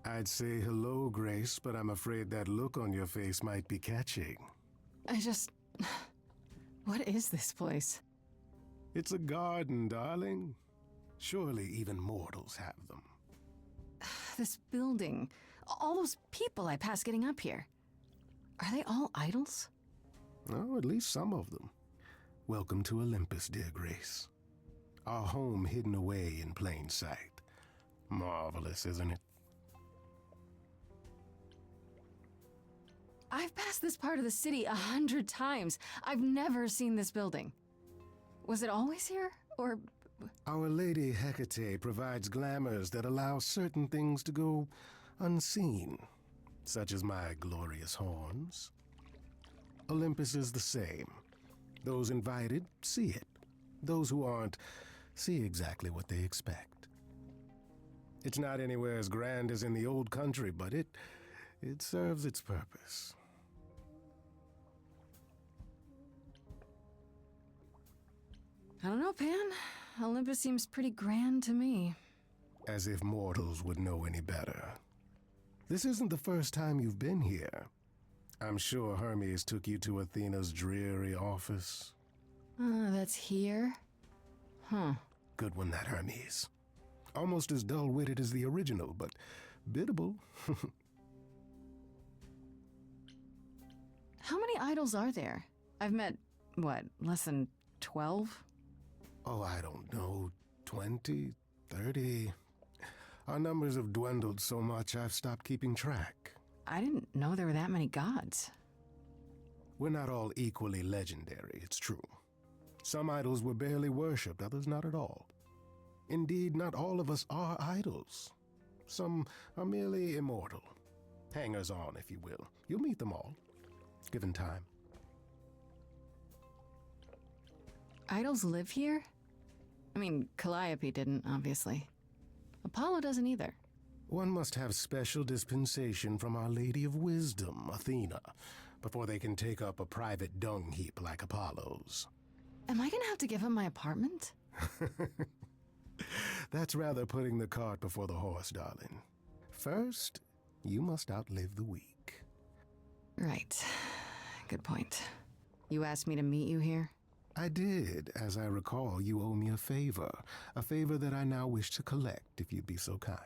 I'd say hello, Grace, but I'm afraid that look on your face might be catching. What is this place? It's a garden, darling. Surely even mortals have them. This building. All those people I pass getting up here. Are they all idols? Oh, at least some of them. Welcome to Olympus, dear Grace. Our home hidden away in plain sight. Marvelous, isn't it? I've passed this part of the city 100 times. I've never seen this building. Was it always here, or...? Our Lady Hecate provides glamours that allow certain things to go unseen, such as my glorious horns. Olympus is the same. Those invited see it. Those who aren't see exactly what they expect. It's not anywhere as grand as in the old country, but it serves its purpose. I don't know, Pan. Olympus seems pretty grand to me. As if mortals would know any better. This isn't the first time you've been here. I'm sure Hermes took you to Athena's dreary office. That's here? Huh. Good one, that Hermes. Almost as dull-witted as the original, but biddable. How many idols are there? I've met, less than 12? Oh, I don't know, 20, 30. Our numbers have dwindled so much I've stopped keeping track. I didn't know there were that many gods. We're not all equally legendary, it's true. Some idols were barely worshipped, others not at all. Indeed, not all of us are idols. Some are merely immortal. Hangers-on, if you will. You'll meet them all, given time. Idols live here? I mean, Calliope didn't, obviously. Apollo doesn't either. One must have special dispensation from Our Lady of Wisdom, Athena, before they can take up a private dung heap like Apollo's. Am I gonna have to give him my apartment? That's rather putting the cart before the horse, darling. First, you must outlive the week. Right. Good point. You asked me to meet you here? I did. As I recall, you owe me a favor that I now wish to collect, if you'd be so kind.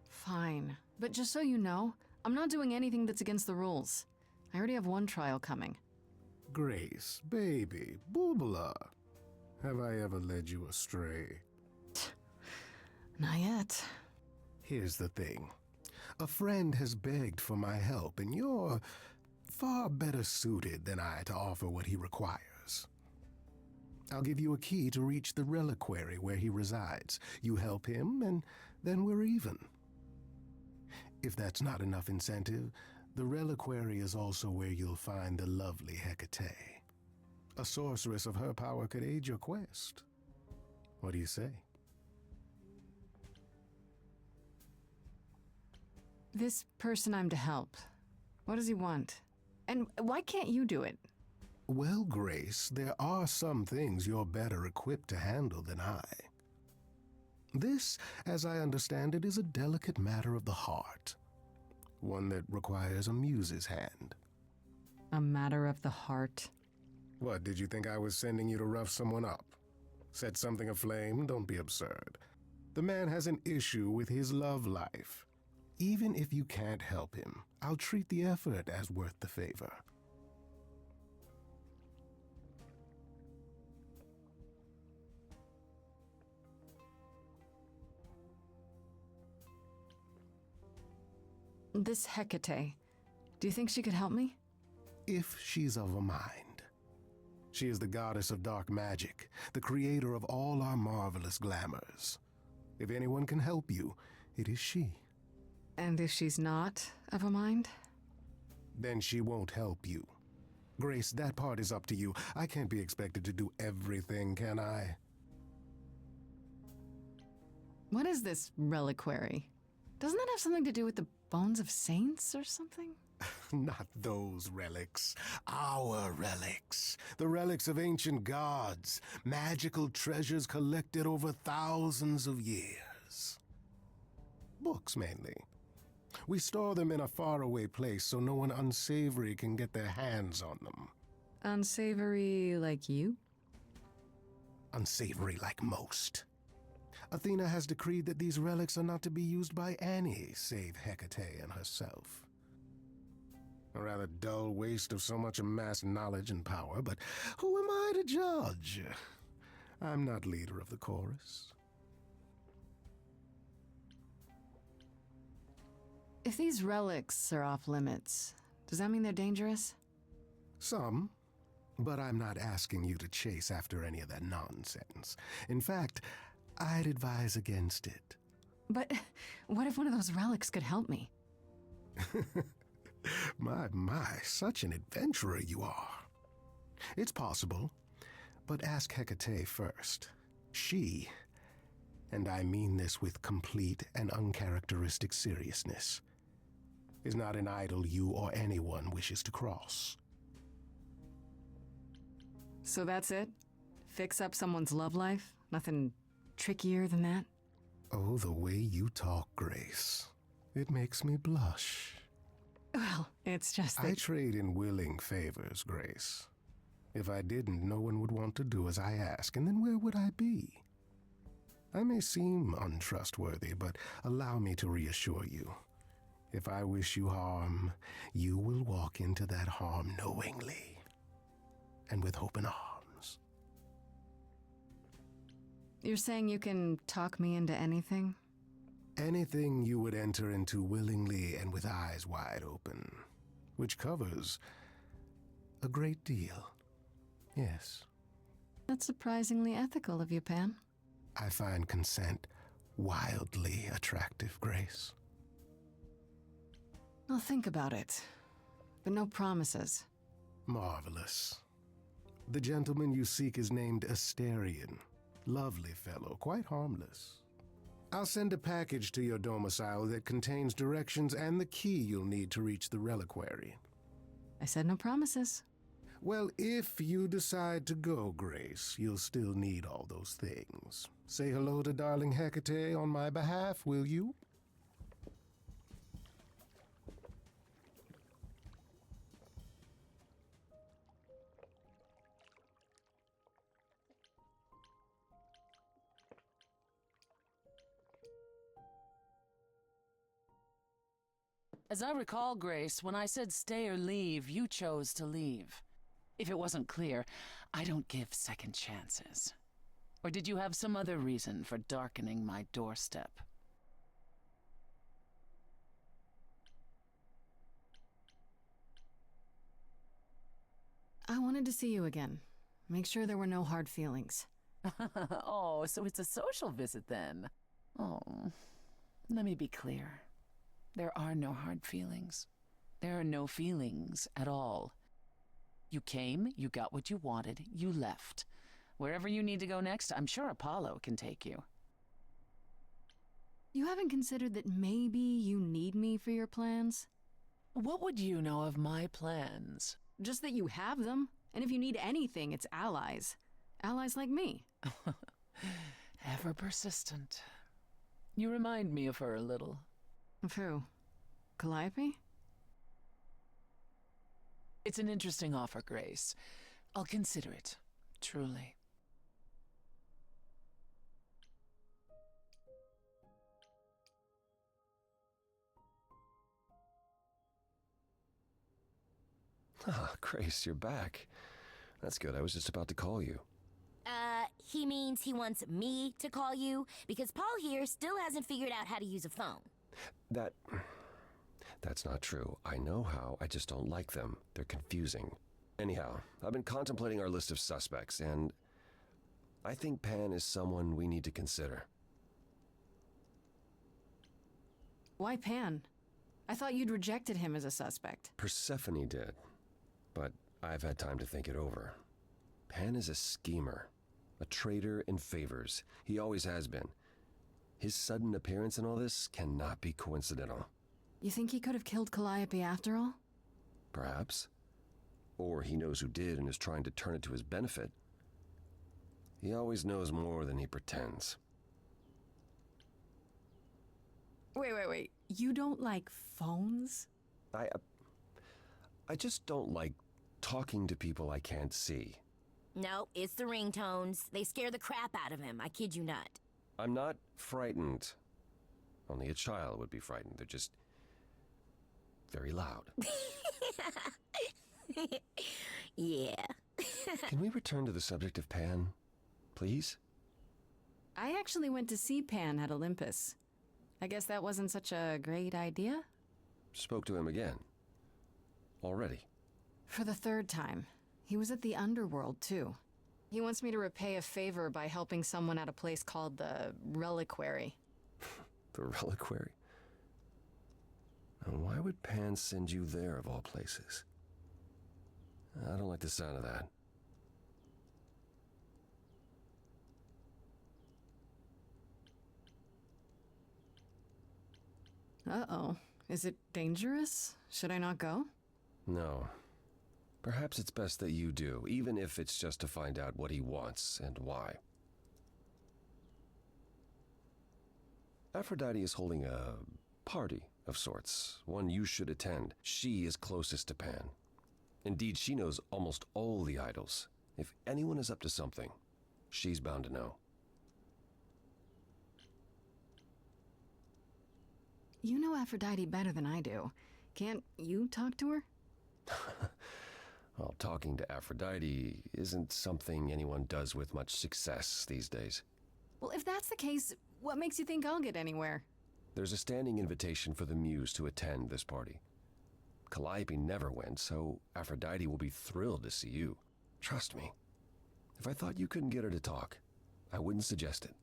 Fine. But just so you know, I'm not doing anything that's against the rules. I already have one trial coming. Grace, baby, boobala. Have I ever led you astray? Not yet. Here's the thing. A friend has begged for my help, and you're far better suited than I to offer what he requires. I'll give you a key to reach the reliquary where he resides. You help him, and then we're even. If that's not enough incentive, the reliquary is also where you'll find the lovely Hecate. A sorceress of her power could aid your quest. What do you say? This person I'm to help, what does he want? And why can't you do it? Well, Grace, there are some things you're better equipped to handle than I. This, as I understand it, is a delicate matter of the heart. One that requires a muse's hand. A matter of the heart? What, did you think I was sending you to rough someone up? Set something aflame? Don't be absurd. The man has an issue with his love life. Even if you can't help him, I'll treat the effort as worth the favor. This Hecate, do you think she could help me? If she's of a mind. She is the goddess of dark magic, the creator of all our marvelous glamours. If anyone can help you, it is she. And if she's not of a mind? Then she won't help you. Grace, that part is up to you. I can't be expected to do everything, can I? What is this reliquary? Doesn't that have something to do with the bones of saints or something? Not those relics. Our relics. The relics of ancient gods. Magical treasures collected over thousands of years. Books, mainly. We store them in a faraway place so no one unsavory can get their hands on them. Unsavory like you? Unsavory like most. Athena has decreed that these relics are not to be used by any save Hecate and herself. A rather dull waste of so much amassed knowledge and power, but who am I to judge? I'm not leader of the chorus. If these relics are off limits, does that mean they're dangerous? Some, but I'm not asking you to chase after any of that nonsense. In fact, I'd advise against it. But what if one of those relics could help me? My, such an adventurer you are. It's possible, but ask Hecate first. She, and I mean this with complete and uncharacteristic seriousness, is not an idol you or anyone wishes to cross. So that's it? Fix up someone's love life? Nothing trickier than that? Oh, the way you talk, Grace. It makes me blush. Well, it's just that... I trade in willing favors, Grace. If I didn't, no one would want to do as I ask, and then where would I be? I may seem untrustworthy, but allow me to reassure you. If I wish you harm, you will walk into that harm knowingly, and with open arms. You're saying you can talk me into anything? Anything you would enter into willingly and with eyes wide open, which covers a great deal. Yes. That's surprisingly ethical of you, Pan. I find consent wildly attractive, Grace. I'll think about it, but no promises. Marvelous. The gentleman you seek is named Asterion. Lovely fellow, quite harmless. I'll send a package to your domicile that contains directions and the key you'll need to reach the reliquary. I said no promises. Well, if you decide to go, Grace, you'll still need all those things. Say hello to darling Hecate on my behalf, will you? As I recall, Grace, when I said stay or leave, you chose to leave. If it wasn't clear, I don't give second chances. Or did you have some other reason for darkening my doorstep? I wanted to see you again. Make sure there were no hard feelings. Oh, so it's a social visit then. Oh, let me be clear. There are no hard feelings. There are no feelings at all. You came, you got what you wanted, you left. Wherever you need to go next, I'm sure Apollo can take you. You haven't considered that maybe you need me for your plans? What would you know of my plans? Just that you have them, and if you need anything, it's allies. Allies like me. Ever persistent. You remind me of her a little. Of who? Calliope? It's an interesting offer, Grace. I'll consider it, truly. Ah, Grace, you're back. That's good. I was just about to call you. He means he wants me to call you, because Paul here still hasn't figured out how to use a phone. That's not true. I know how, I just don't like them. They're confusing. Anyhow, I've been contemplating our list of suspects, and I think Pan is someone we need to consider. Why Pan? I thought you'd rejected him as a suspect. Persephone did, but I've had time to think it over. Pan is a schemer, a traitor in favors. He always has been. His sudden appearance in all this cannot be coincidental. You think he could have killed Calliope after all? Perhaps. Or he knows who did and is trying to turn it to his benefit. He always knows more than he pretends. Wait. You don't like phones? I just don't like talking to people I can't see. No, it's the ringtones. They scare the crap out of him. I kid you not. I'm not frightened. Only a child would be frightened. They're just very loud. Yeah. Can we return to the subject of Pan, please? I actually went to see Pan at Olympus. I guess that wasn't such a great idea? Spoke to him again. Already. For the third time. He was at the underworld, too. He wants me to repay a favor by helping someone at a place called the Reliquary. The Reliquary? And why would Pan send you there, of all places? I don't like the sound of that. Uh-oh. Is it dangerous? Should I not go? No. Perhaps it's best that you do, even if it's just to find out what he wants and why. Aphrodite is holding a party of sorts, one you should attend. She is closest to Pan. Indeed, she knows almost all the idols. If anyone is up to something, she's bound to know. You know Aphrodite better than I do. Can't you talk to her? Well, talking to Aphrodite isn't something anyone does with much success these days. Well, if that's the case, what makes you think I'll get anywhere? There's a standing invitation for the Muse to attend this party. Calliope never went, so Aphrodite will be thrilled to see you. Trust me. If I thought you couldn't get her to talk, I wouldn't suggest it.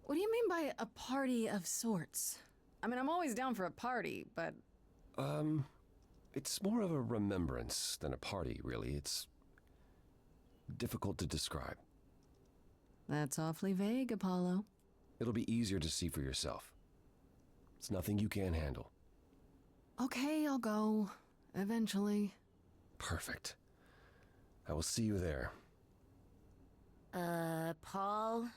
What do you mean by a party of sorts? I mean, I'm always down for a party, but... It's more of a remembrance than a party, really. It's difficult to describe. That's awfully vague, Apollo. It'll be easier to see for yourself. It's nothing you can't handle. Okay, I'll go. Eventually. Perfect. I will see you there. Paul,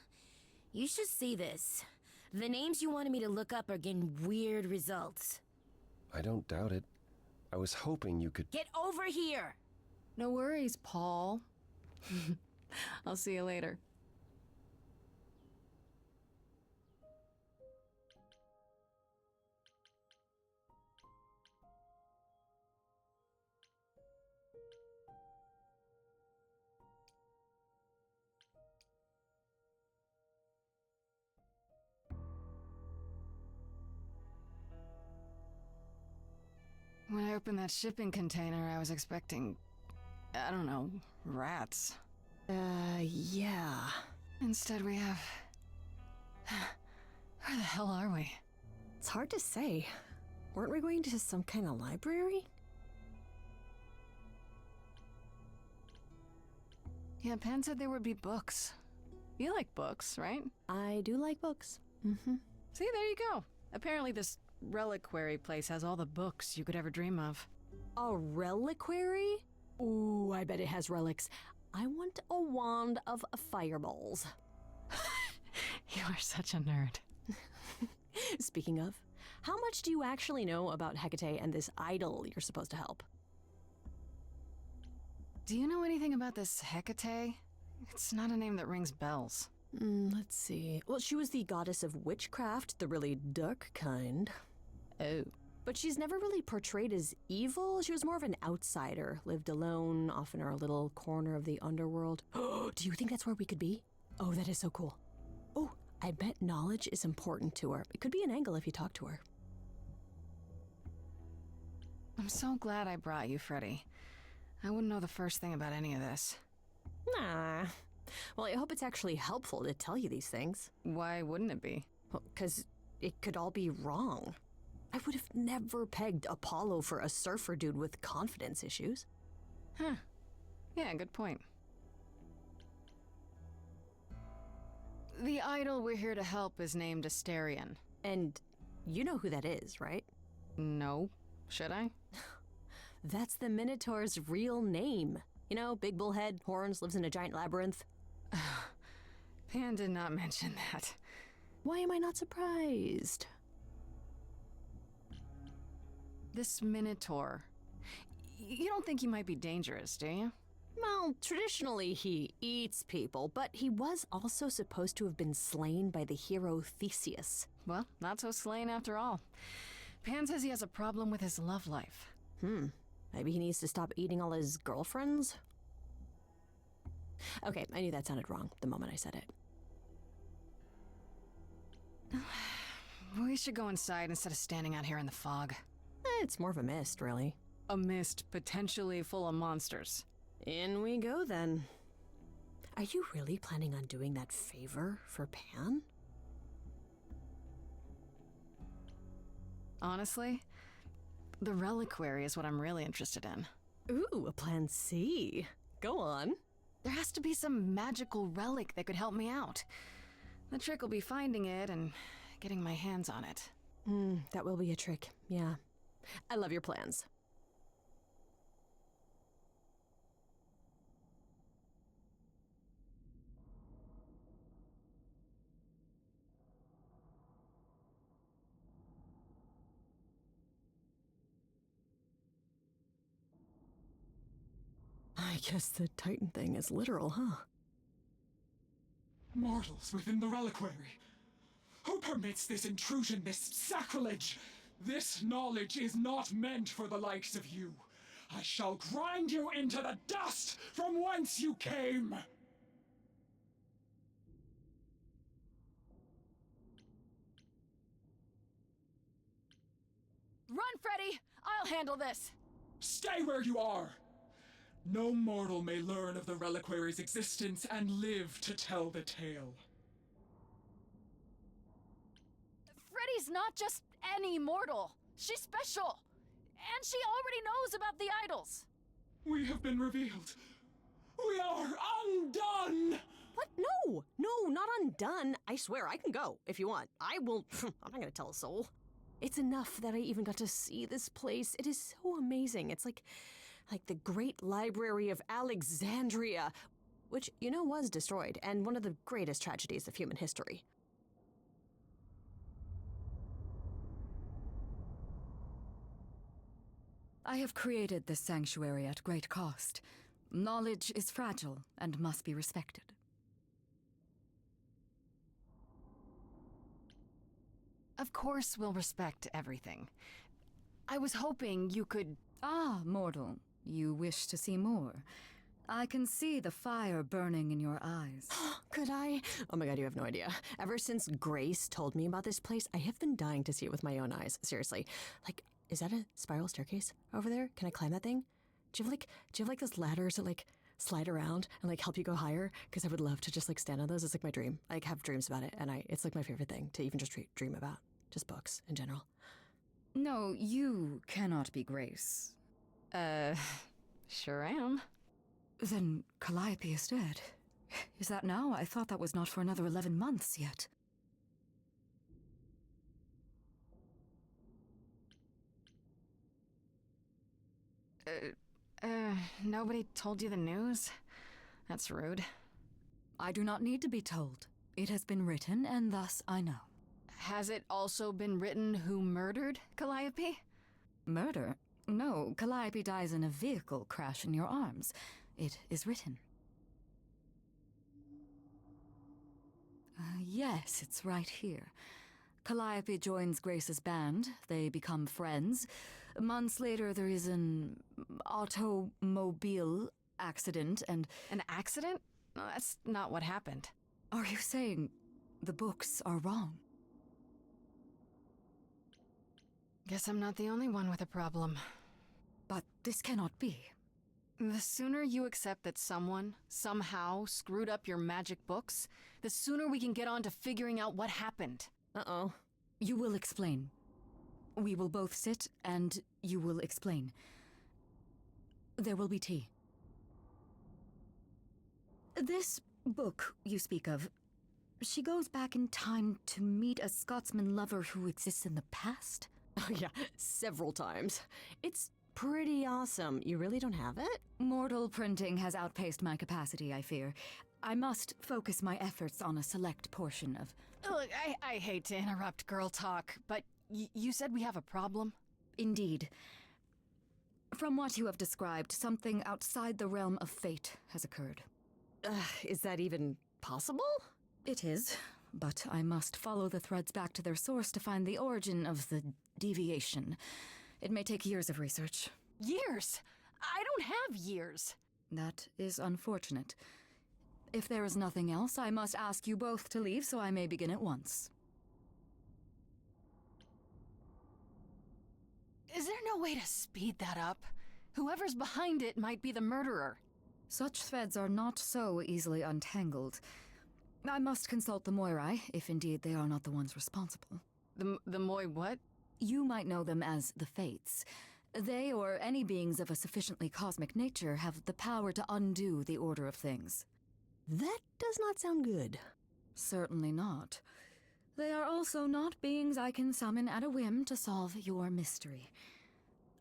you should see this. The names you wanted me to look up are getting weird results. I don't doubt it. I was hoping you could... Get over here! No worries, Paul. I'll see you later. When I opened that shipping container, I was expecting, I don't know, rats. Yeah. Instead we have... Where the hell are we? It's hard to say. Weren't we going to some kind of library? Yeah, Pan said there would be books. You like books, right? I do like books. Mm-hmm. See, there you go. Apparently this reliquary place has all the books you could ever dream of. A reliquary? Ooh, I bet it has relics. I want a wand of fireballs. You are such a nerd. Speaking of, how much do you actually know about Hecate and this idol you're supposed to help? Do you know anything about this Hecate? It's not a name that rings bells. Let's see. Well, she was the goddess of witchcraft, the really dark kind. Oh. But she's never really portrayed as evil. She was more of an outsider, lived alone, off in her little corner of the underworld. Do you think that's where we could be? Oh, that is so cool. Oh, I bet knowledge is important to her. It could be an angle if you talk to her. I'm so glad I brought you, Freddy. I wouldn't know the first thing about any of this. Nah, Well, I hope it's actually helpful to tell you these things. Why wouldn't it be? Because it could all be wrong. I would have never pegged Apollo for a surfer dude with confidence issues. Huh. Yeah, good point. The idol we're here to help is named Asterion. And you know who that is, right? No. Should I? That's the Minotaur's real name. You know, big bullhead, horns, lives in a giant labyrinth. Pan did not mention that. Why am I not surprised? This Minotaur. You don't think he might be dangerous, do you? Well, traditionally he eats people, but he was also supposed to have been slain by the hero Theseus. Well, not so slain after all. Pan says he has a problem with his love life. Maybe he needs to stop eating all his girlfriends? Okay, I knew that sounded wrong the moment I said it. We should go inside instead of standing out here in the fog. It's more of a mist, really. A mist potentially full of monsters. In we go, then. Are you really planning on doing that favor for Pan? Honestly, the reliquary is what I'm really interested in. Ooh, a plan C. Go on. There has to be some magical relic that could help me out. The trick will be finding it and getting my hands on it. That will be a trick, yeah. I love your plans. I guess the Titan thing is literal, huh? Mortals within the reliquary. Who permits this intrusion, this sacrilege? This knowledge is not meant for the likes of you. I shall grind you into the dust from whence you came! Run, Freddy! I'll handle this! Stay where you are! No mortal may learn of the reliquary's existence and live to tell the tale. Freddy's not just any mortal. She's special. And she already knows about the idols. We have been revealed. We are undone! What? No! No, not undone. I swear, I can go if you want. I will. I'm not gonna tell a soul. It's enough that I even got to see this place. It is so amazing. It's like the Great Library of Alexandria, which, you know, was destroyed, and one of the greatest tragedies of human history. I have created this sanctuary at great cost. Knowledge is fragile and must be respected. Of course we'll respect everything. I was hoping you could... Ah, mortal, you wish to see more. I can see the fire burning in your eyes. Could I? Oh my god, you have no idea. Ever since Grace told me about this place, I have been dying to see it with my own eyes. Seriously. Like, is that a spiral staircase over there? Can I climb that thing? Do you have like those ladders that like slide around and like help you go higher? Because I would love to just like stand on those. It's like my dream. I like, have dreams about it, and it's like my favorite thing to even just dream about. Just books in general. No, you cannot be Grace. Sure am. Then Calliope is dead. Is that now? I thought that was not for another 11 months yet. Nobody told you the news? That's rude. I do not need to be told. It has been written, and thus I know. Has it also been written who murdered Calliope? Murder? No, Calliope dies in a vehicle crash in your arms. It is written. Yes, it's right here. Calliope joins Grace's band. They become friends. Months later, there is an automobile accident and... An accident? No, that's not what happened. Are you saying the books are wrong? Guess I'm not the only one with a problem. But this cannot be. The sooner you accept that someone, somehow, screwed up your magic books, the sooner we can get on to figuring out what happened. Uh-oh. You will explain. We will both sit, and you will explain. There will be tea. This book you speak of, she goes back in time to meet a Scotsman lover who exists in the past? Oh yeah, several times. It's pretty awesome. You really don't have it? Mortal printing has outpaced my capacity, I fear. I must focus my efforts on a select portion of... Look, I hate to interrupt girl talk, but you said we have a problem? Indeed. From what you have described, something outside the realm of fate has occurred. Is that even possible? It is, but I must follow the threads back to their source to find the origin of the deviation. It may take years of research. Years? I don't have years. That is unfortunate. If there is nothing else, I must ask you both to leave so I may begin at once. Is there no way to speed that up? Whoever's behind it might be the murderer. Such threads are not so easily untangled. I must consult the Moirai, if indeed they are not the ones responsible. The Moi what? You might know them as the Fates. They, or any beings of a sufficiently cosmic nature, have the power to undo the order of things. That does not sound good. Certainly not. They are also not beings I can summon at a whim to solve your mystery.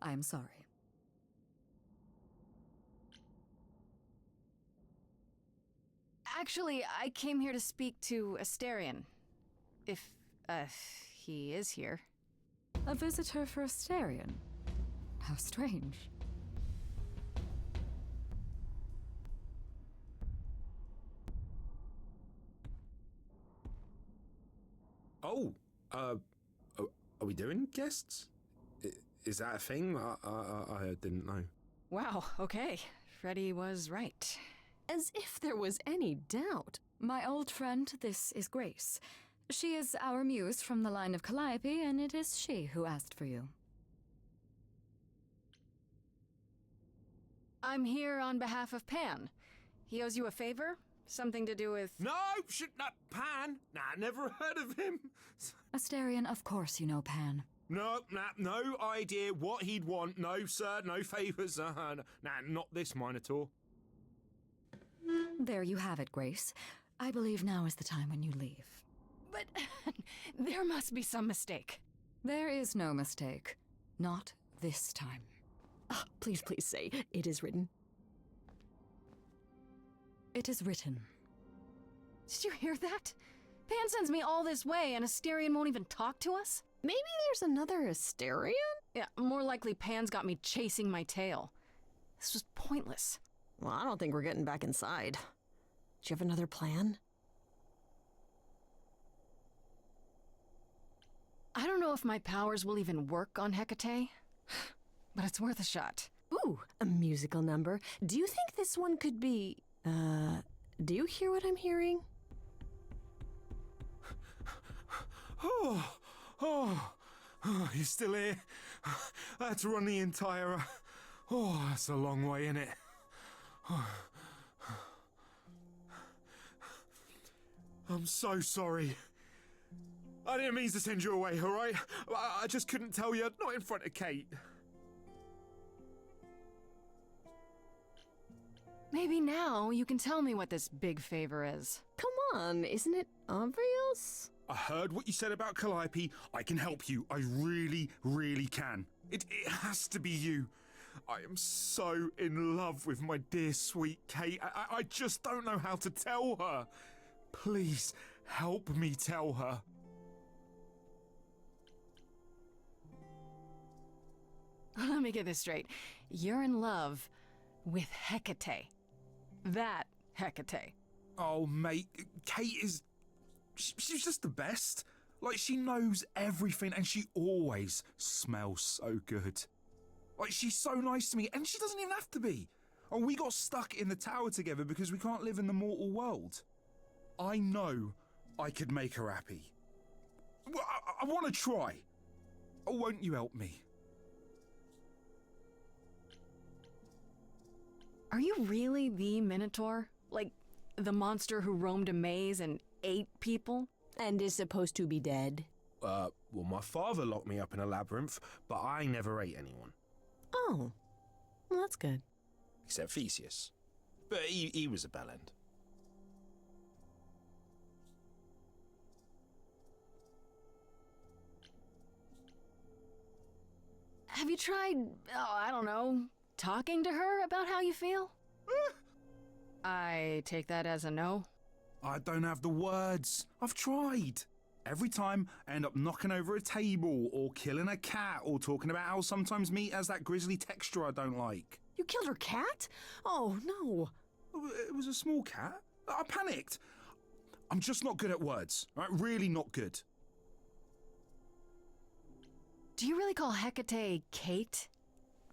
I am sorry. Actually, I came here to speak to Asterion. If, he is here. A visitor for Asterion? How strange. Oh, are we doing guests? Is that a thing? I didn't know. Wow, okay. Freddy was right. As if there was any doubt. My old friend, this is Grace. She is our muse from the line of Calliope, and it is she who asked for you. I'm here on behalf of Pan. He owes you a favor? Something to do with... No, not Pan. Nah, never heard of him. Asterion, of course you know Pan. No idea what he'd want. No, sir, no favours. Not this Minotaur. There you have it, Grace. I believe now is the time when you leave. But there must be some mistake. There is no mistake. Not this time. Please say, it is written. It is written. Did you hear that? Pan sends me all this way and Asterion won't even talk to us? Maybe there's another Asterion? Yeah, more likely Pan's got me chasing my tail. This was pointless. Well, I don't think we're getting back inside. Do you have another plan? I don't know if my powers will even work on Hecate, but it's worth a shot. Ooh, a musical number. Do you think this one could be... do you hear what I'm hearing? Oh, you still here? I had to run the entire... that's a long way, innit? I'm so sorry. I didn't mean to send you away, alright? I just couldn't tell you, not in front of Kate. Maybe now you can tell me what this big favor is. Come on, isn't it obvious? I heard what you said about Calliope. I can help you. I really, really can. It has to be you. I am so in love with my dear sweet Kate. I just don't know how to tell her. Please, help me tell her. Let me get this straight. You're in love with Hecate. That Hecate. Oh, mate, Kate is... She's just the best. Like, she knows everything and she always smells so good. Like, she's so nice to me and she doesn't even have to be. Oh, we got stuck in the tower together because we can't live in the mortal world. I know I could make her happy. Well, I want to try. Oh, won't you help me? Are you really the Minotaur? Like, the monster who roamed a maze and ate people? And is supposed to be dead. Well, my father locked me up in a labyrinth, but I never ate anyone. Oh, well, that's good. Except Theseus. But he was a bellend. Have you tried, I don't know, talking to her about how you feel? I take that as a no. I don't have the words. I've tried. Every time I end up knocking over a table or killing a cat or talking about how sometimes meat has that grisly texture I don't like. You killed her cat? Oh, no. It was a small cat. I panicked. I'm just not good at words, right? Really not good. Do you really call Hecate Kate?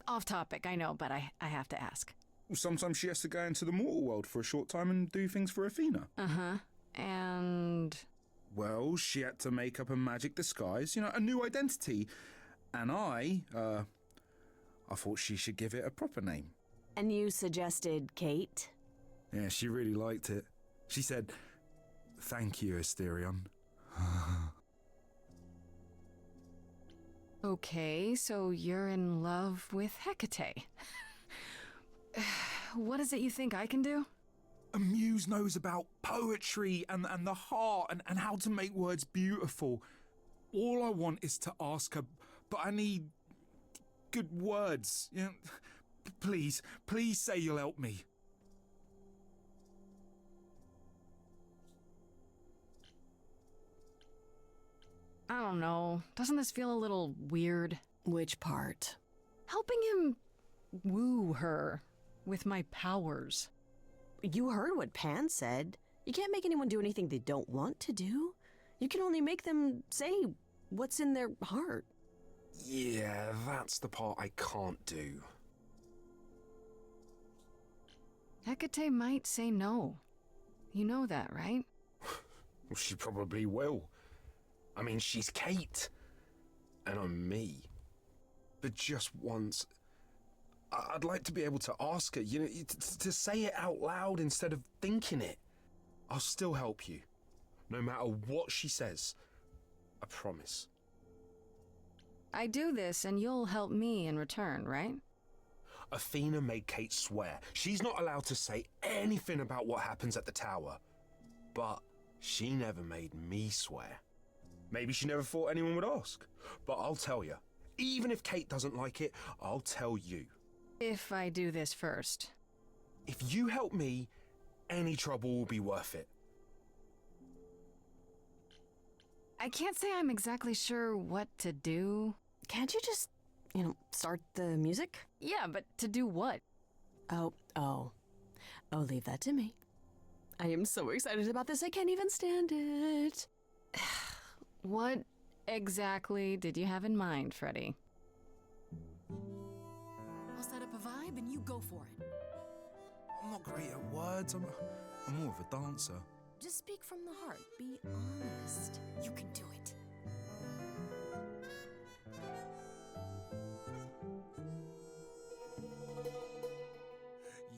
Off topic, I know, but I have to ask. Well, sometimes she has to go into the mortal world for a short time and do things for Athena. Uh-huh. And... Well, she had to make up a magic disguise, a new identity. And I thought she should give it a proper name. And you suggested Kate? Yeah, she really liked it. She said, "Thank you, Asterion." Okay, so you're in love with Hecate. What is it you think I can do? A muse knows about poetry and the heart and how to make words beautiful. All I want is to ask her, but I need good words. Please say you'll help me. I don't know. Doesn't this feel a little weird? Which part? Helping him woo her with my powers. You heard what Pan said. You can't make anyone do anything they don't want to do. You can only make them say what's in their heart. Yeah, that's the part I can't do. Hecate might say no. You know that, right? Well, she probably will. I mean, she's Kate, and I'm me. But just once, I'd like to be able to ask her, to say it out loud instead of thinking it. I'll still help you, no matter what she says. I promise. I do this and you'll help me in return, right? Athena made Kate swear she's not allowed to say anything about what happens at the tower. But she never made me swear. Maybe she never thought anyone would ask. But I'll tell you, even if Kate doesn't like it, I'll tell you. If I do this first. If you help me, any trouble will be worth it. I can't say I'm exactly sure what to do. Can't you just, start the music? Yeah, but to do what? Oh, leave that to me. I am so excited about this, I can't even stand it. What exactly did you have in mind, Freddy? I'll set up a vibe and you go for it. I'm not great at words. I'm more of a dancer. Just speak from the heart. Be honest. You can do it.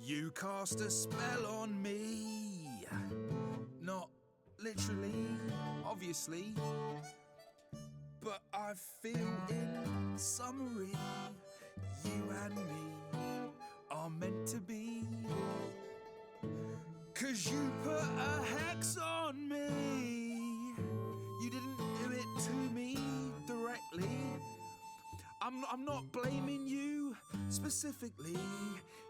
You cast a spell on me. Not literally, obviously. But I feel in summary, you and me are meant to be. 'Cause you put a hex on me. You didn't do it to me directly. I'm not blaming you specifically,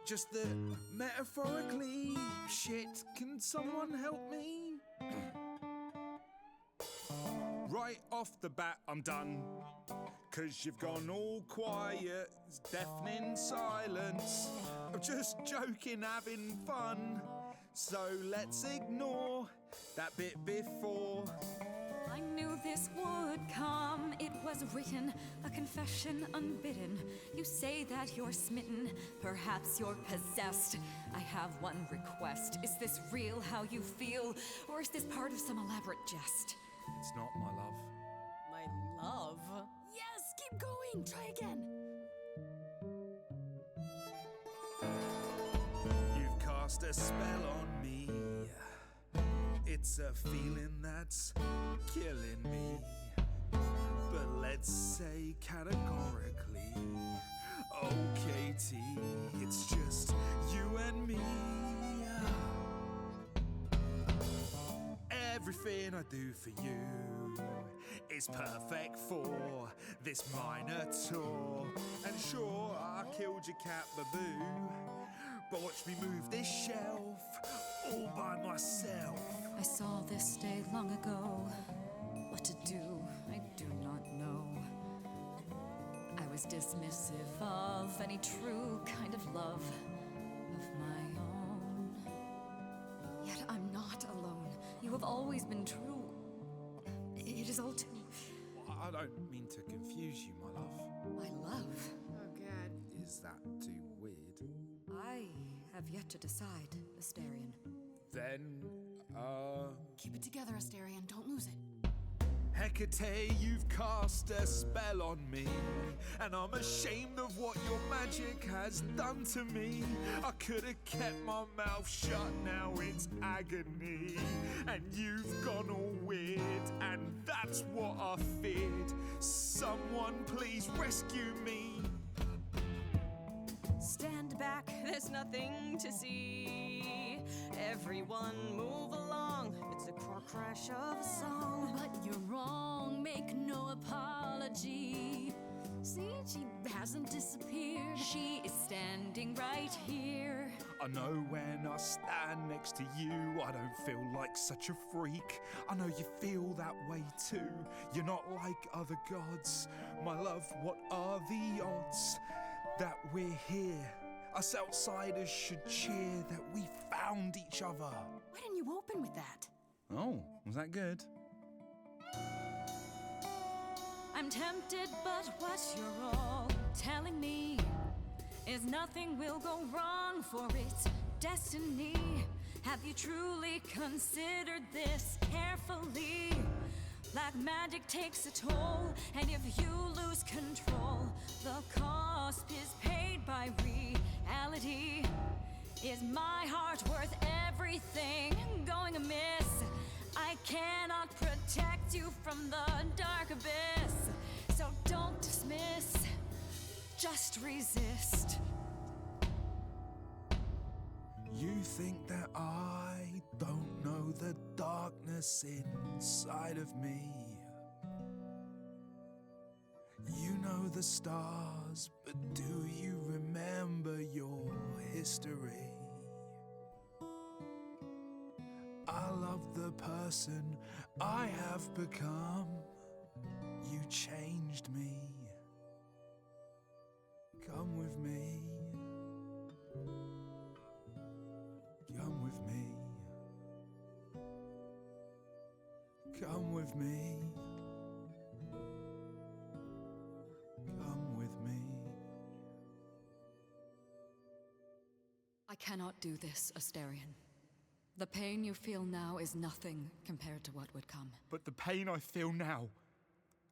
just that metaphorically. Shit, can someone help me? Right off the bat, I'm done. 'Cause you've gone all quiet, it's deafening silence. I'm just joking, having fun. So let's ignore that bit before. I knew this would come. It was written, a confession unbidden. You say that you're smitten, perhaps you're possessed. I have one request. Is this real how you feel, or is this part of some elaborate jest? It's not, my love. My love? Yes, keep going. Try again. cast a spell on me. It's a feeling that's killing me. But let's say categorically, oh Katie, it's just you and me. Everything I do for you is perfect for this minor tour. And sure, I killed your cat Baboo, but watch me move this shelf all by myself. I saw this day long ago. What to do, I do not know. I was dismissive of any true kind of love of my own. Yet I'm not alone. You have always been true. It is all too... I don't mean to confuse you, my love. My love? Oh, God. Is that too weird? I have yet to decide, Asterion. Then, Keep it together, Asterion. Don't lose it. Hecate, you've cast a spell on me, and I'm ashamed of what your magic has done to me. I could have kept my mouth shut, now it's agony, and you've gone all weird, and that's what I feared. Someone please rescue me. Stand back, there's nothing to see. Everyone move along, it's a car crash of a song. But you're wrong, make no apology. See, she hasn't disappeared. She is standing right here. I know when I stand next to you, I don't feel like such a freak. I know you feel that way too. You're not like other gods. My love, what are the odds that we're here? Us outsiders should cheer that we found each other. Why didn't you open with that? Oh, was that good? I'm tempted, but what you're all telling me is nothing will go wrong, for it's destiny. Have you truly considered this carefully? Black magic takes a toll, and if you lose control, the cost is paid by reality. Is my heart worth everything going amiss? I cannot protect you from the dark abyss, so don't dismiss, just resist. You think that I don't know the darkness inside of me? You know the stars, but do you remember your history? I love the person I have become. You changed me. Come with me. Come with me. Come with me. Come with me. I cannot do this, Asterion. The pain you feel now is nothing compared to what would come. But the pain I feel now,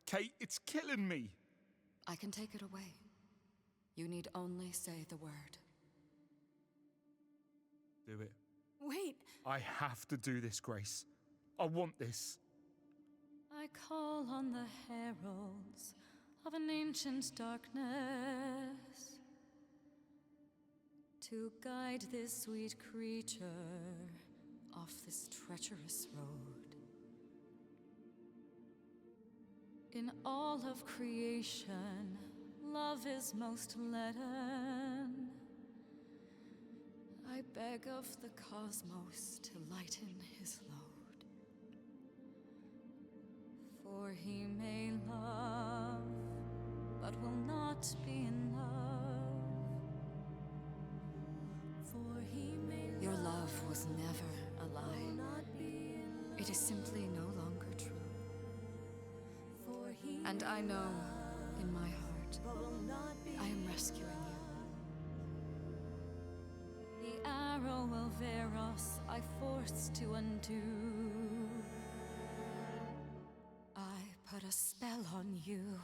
Kate, it's killing me. I can take it away. You need only say the word. Do it. Wait. I have to do this, Grace. I want this. I call on the heralds of an ancient darkness to guide this sweet creature off this treacherous road. In all of creation, love is most leaden. I beg of the cosmos to lighten his load. For he may love, but will not be in love. For he may love. Your love was never a lie. It is simply no longer true. And I know, in my heart, I am rescuing you. The arrow of Eros I forced to undo. I put a spell on you.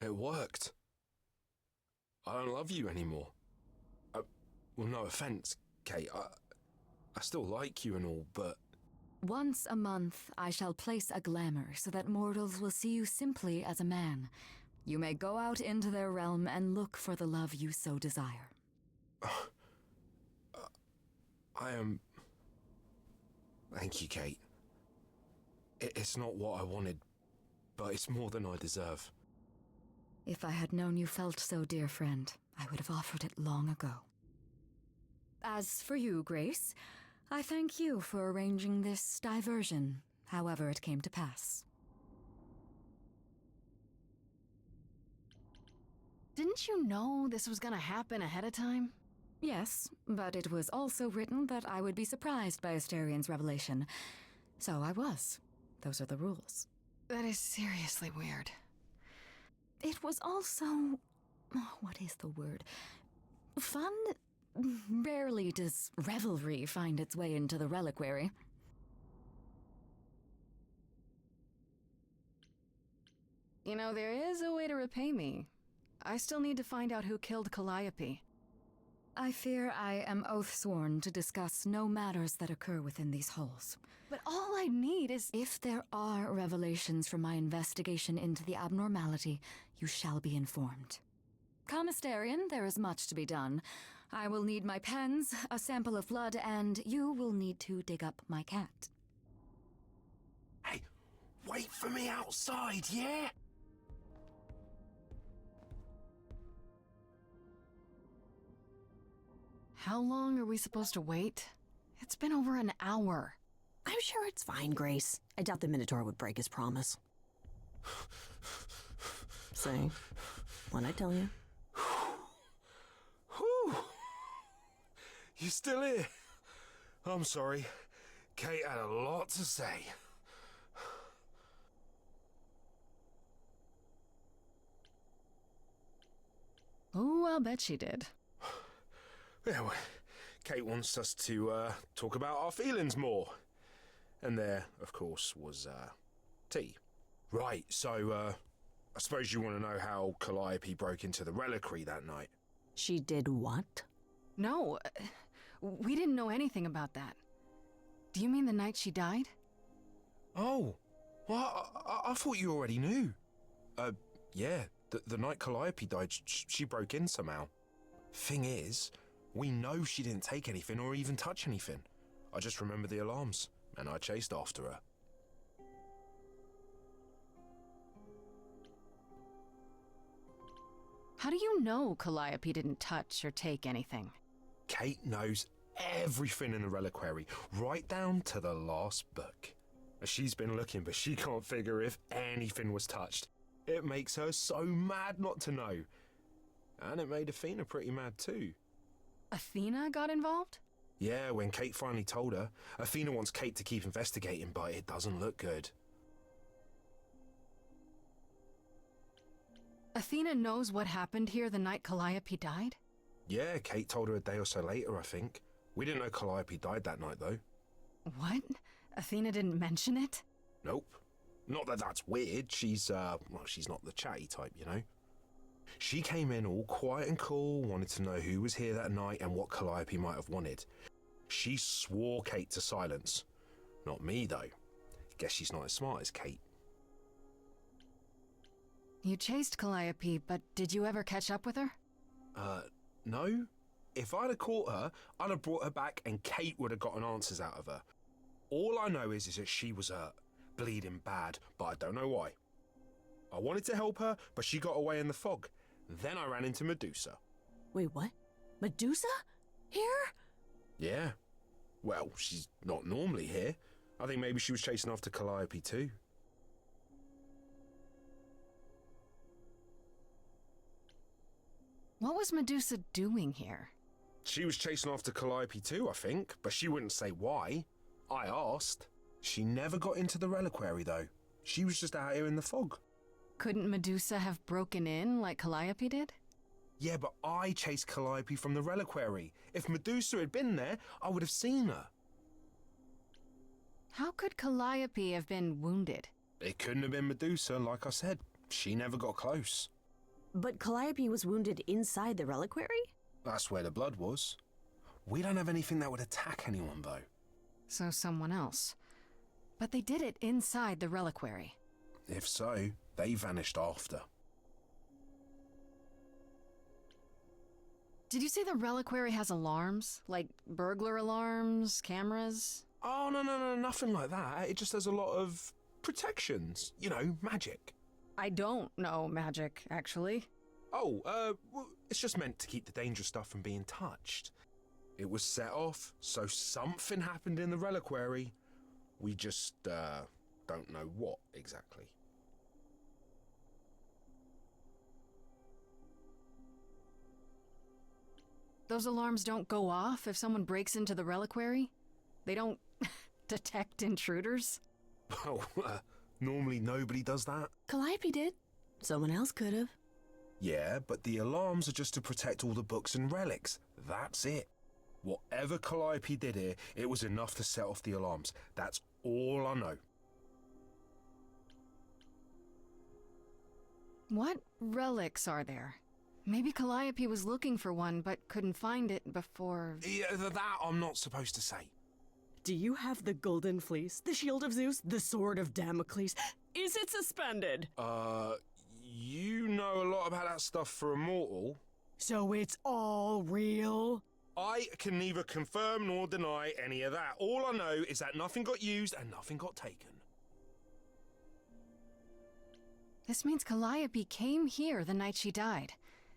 It worked. I don't love you anymore. Well, no offense, Kate. I still like you and all, but... Once a month, I shall place a glamour so that mortals will see you simply as a man. You may go out into their realm and look for the love you so desire. I am... Thank you, Kate. It's not what I wanted, but it's more than I deserve. If I had known you felt so, dear friend, I would have offered it long ago. As for you, Grace, I thank you for arranging this diversion, however it came to pass. Didn't you know this was gonna happen ahead of time? Yes, but it was also written that I would be surprised by Asterian's revelation. So I was. Those are the rules. That is seriously weird. It was also... what is the word? Fun? Rarely does revelry find its way into the reliquary. You know, there is a way to repay me. I still need to find out who killed Calliope. I fear I am oath-sworn to discuss no matters that occur within these halls. But all I need is... If there are revelations from my investigation into the abnormality, you shall be informed. Come, Asterian, there is much to be done. I will need my pens, a sample of blood, and you will need to dig up my cat. Hey, wait for me outside, yeah? How long are we supposed to wait? It's been over an hour. I'm sure it's fine, Grace. I doubt the Minotaur would break his promise. Say, what'd I tell you? Whew. You still here? I'm sorry. Kate had a lot to say. Oh, I'll bet she did. Yeah, well, Kate wants us to talk about our feelings more. And there, of course, was tea. Right, so I suppose you want to know how Calliope broke into the reliquary that night. She did what? No, we didn't know anything about that. Do you mean the night she died? Oh, well, I thought you already knew. Yeah, the night Calliope died, she broke in somehow. Thing is, we know she didn't take anything or even touch anything. I just remember the alarms, and I chased after her. How do you know Calliope didn't touch or take anything? Kate knows everything in the reliquary, right down to the last book. She's been looking, but she can't figure if anything was touched. It makes her so mad not to know. And it made Athena pretty mad too. Athena got involved? Yeah, when Kate finally told her, Athena wants Kate to keep investigating, but it doesn't look good. Athena knows what happened here the night Calliope died? Yeah, Kate told her a day or so later, I think. We didn't know Calliope died that night, though. What? Athena didn't mention it? Nope. Not that that's weird. She's not the chatty type, you know? She came in all quiet and cool, wanted to know who was here that night and what Calliope might have wanted. She swore Kate to silence. Not me, though. Guess she's not as smart as Kate. You chased Calliope, but did you ever catch up with her? No. If I'd have caught her, I'd have brought her back and Kate would have gotten answers out of her. All I know is that she was hurt, bleeding bad, but I don't know why. I wanted to help her, but she got away in the fog. Then I ran into Medusa. Wait, what? Medusa? Here? Yeah. Well, she's not normally here. I think maybe she was chasing after Calliope too. What was Medusa doing here? She was chasing after Calliope too, I think, but she wouldn't say why. I asked. She never got into the reliquary though. She was just out here in the fog. Couldn't Medusa have broken in like Calliope did? Yeah, but I chased Calliope from the reliquary. If Medusa had been there, I would have seen her. How could Calliope have been wounded? It couldn't have been Medusa, like I said. She never got close. But Calliope was wounded inside the reliquary? That's where the blood was. We don't have anything that would attack anyone, though. So someone else. But they did it inside the reliquary. If so, they vanished after. Did you say the reliquary has alarms? Like burglar alarms, cameras? Oh, no, nothing like that. It just has a lot of protections. You know, magic. I don't know magic, actually. Oh, well, it's just meant to keep the dangerous stuff from being touched. It was set off, so something happened in the reliquary. We just, don't know what exactly. Those alarms don't go off if someone breaks into the reliquary? They don't detect intruders? Oh, normally nobody does that. Calliope did. Someone else could have. Yeah, but the alarms are just to protect all the books and relics. That's it. Whatever Calliope did here, it was enough to set off the alarms. That's all I know. What relics are there? Maybe Calliope was looking for one, but couldn't find it before... Yeah, that I'm not supposed to say. Do you have the Golden Fleece, the Shield of Zeus, the Sword of Damocles? Is it suspended? You know a lot about that stuff for a mortal. So it's all real? I can neither confirm nor deny any of that. All I know is that nothing got used and nothing got taken. This means Calliope came here the night she died.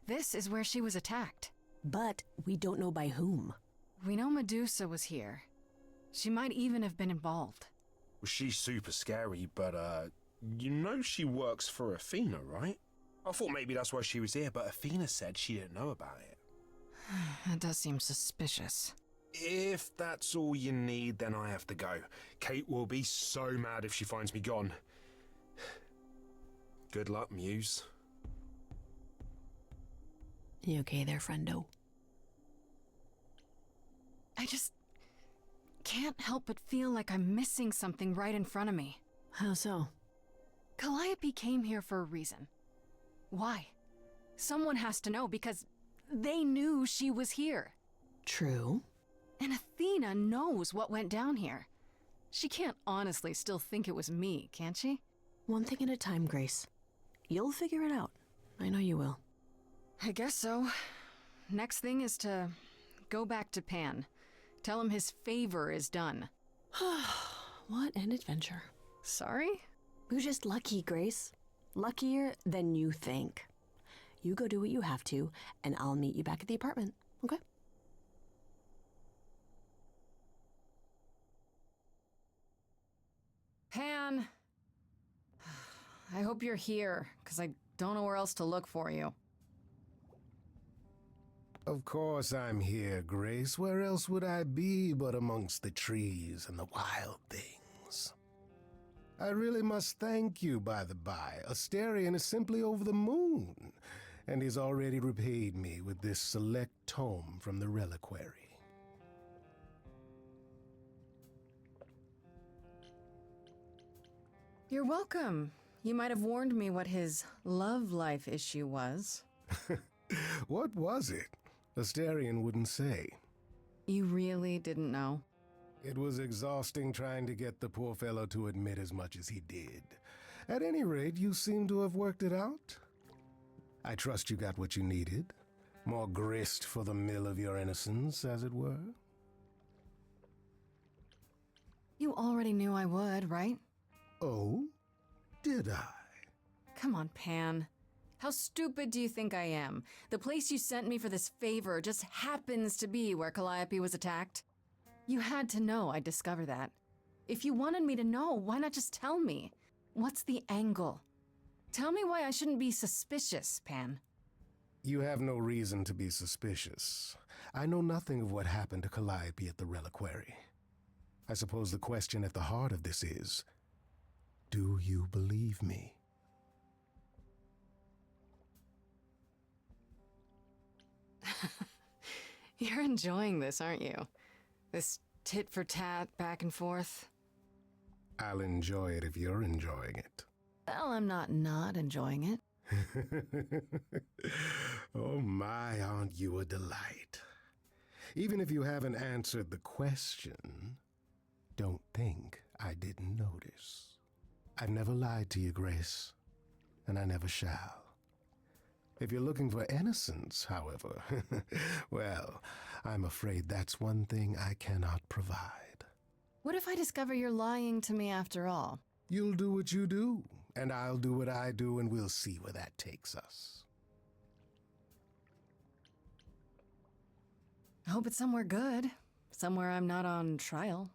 This is where she was attacked. But we don't know by whom. We know Medusa was here. She might even have been involved. Well, she's super scary, but, you know she works for Athena, right? I thought maybe that's why she was here, but Athena said she didn't know about it. That does seem suspicious. If that's all you need, then I have to go. Kate will be so mad if she finds me gone. Good luck, Muse. You okay there, friendo? I just can't help but feel like I'm missing something right in front of me. How so? Calliope came here for a reason. Why? Someone has to know because they knew she was here. True. And Athena knows what went down here. She can't honestly still think it was me, can she? One thing at a time, Grace. You'll figure it out. I know you will. I guess so. Next thing is to go back to Pan. Tell him his favor is done. What an adventure. Sorry? You're just lucky, Grace. Luckier than you think. You go do what you have to, and I'll meet you back at the apartment, okay? Pan! I hope you're here, because I don't know where else to look for you. Of course I'm here, Grace. Where else would I be but amongst the trees and the wild things? I really must thank you, by the by. Asterion is simply over the moon, and he's already repaid me with this select tome from the reliquary. You're welcome. You might have warned me what his love life issue was. What was it? Asterion wouldn't say. You really didn't know? It was exhausting trying to get the poor fellow to admit as much as he did. At any rate, you seem to have worked it out. I trust you got what you needed. More grist for the mill of your innocence, as it were. You already knew I would, right? Oh? Did I? Come on, Pan. How stupid do you think I am? The place you sent me for this favor just happens to be where Calliope was attacked. You had to know I'd discover that. If you wanted me to know, why not just tell me? What's the angle? Tell me why I shouldn't be suspicious, Pan. You have no reason to be suspicious. I know nothing of what happened to Calliope at the reliquary. I suppose the question at the heart of this is, do you believe me? You're enjoying this, aren't you? This tit-for-tat back and forth. I'll enjoy it if you're enjoying it. Well, I'm not enjoying it. Oh my, aren't you a delight? Even if you haven't answered the question, don't think I didn't notice. I've never lied to you, Grace, and I never shall. If you're looking for innocence, however, well, I'm afraid that's one thing I cannot provide. What if I discover you're lying to me after all? You'll do what you do, and I'll do what I do, and we'll see where that takes us. I hope it's somewhere good. Somewhere I'm not on trial.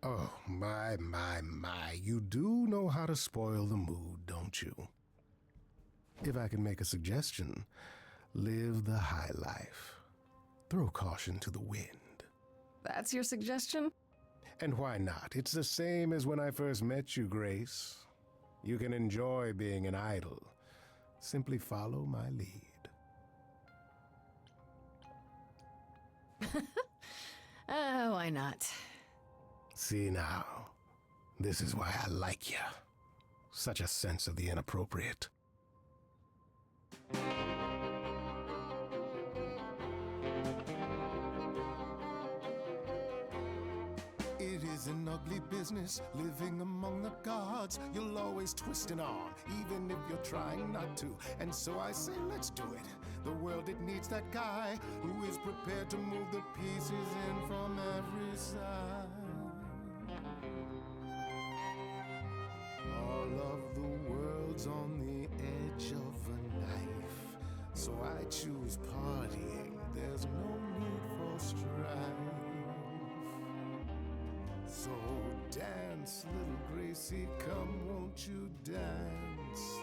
Oh, my. You do know how to spoil the mood, don't you? If I can make a suggestion, live the high life. Throw caution to the wind. That's your suggestion? And why not? It's the same as when I first met you, Grace. You can enjoy being an idol. Simply follow my lead. Why not? See now, this is why I like you. Such a sense of the inappropriate. It is an ugly business, living among the gods. You'll always twist an arm, even if you're trying not to. And so I say, let's do it. The world, it needs that guy who is prepared to move the pieces in from every side. All of the world's on the edge of a knife, so I choose partying. There's no need for strife. So dance, little Gracie, come, won't you dance?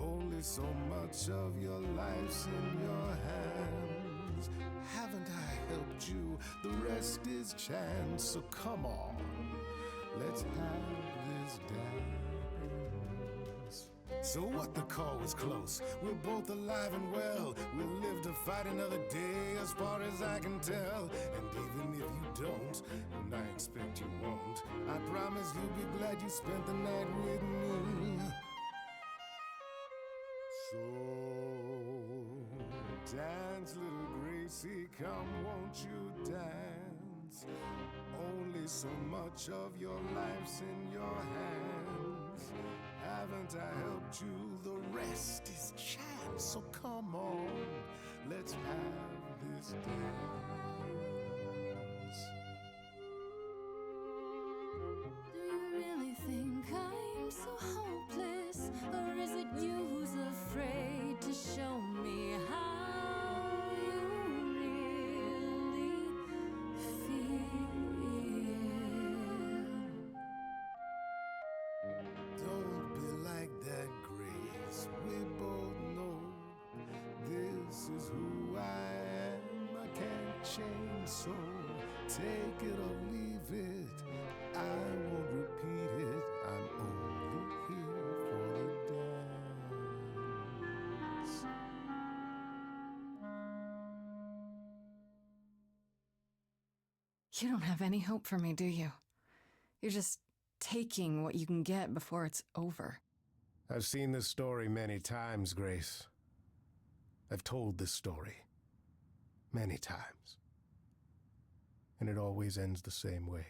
Only so much of your life's in your hands. Haven't I helped you? The rest is chance. So come on, let's have this dance. So what, the call was close. We're both alive and well. We'll live to fight another day, as far as I can tell. And even if you don't, and I expect you won't, I promise you'll be glad you spent the night with me. So dance, little Gracie, come, won't you dance? Only so much of your life's in your hands. Haven't I helped you? The rest is chance. So come on, let's have this dance. Do you really think I'm so hopeless? Or is it you who's afraid to show me how you really feel? Don't be like that, Grace. We both know this is who I am. I can't change, so take it or leave it. I won't repeat it. I'm only here for the dance. You don't have any hope for me, do you? You're just taking what you can get before it's over. I've seen this story many times, Grace. I've told this story many times. And it always ends the same way.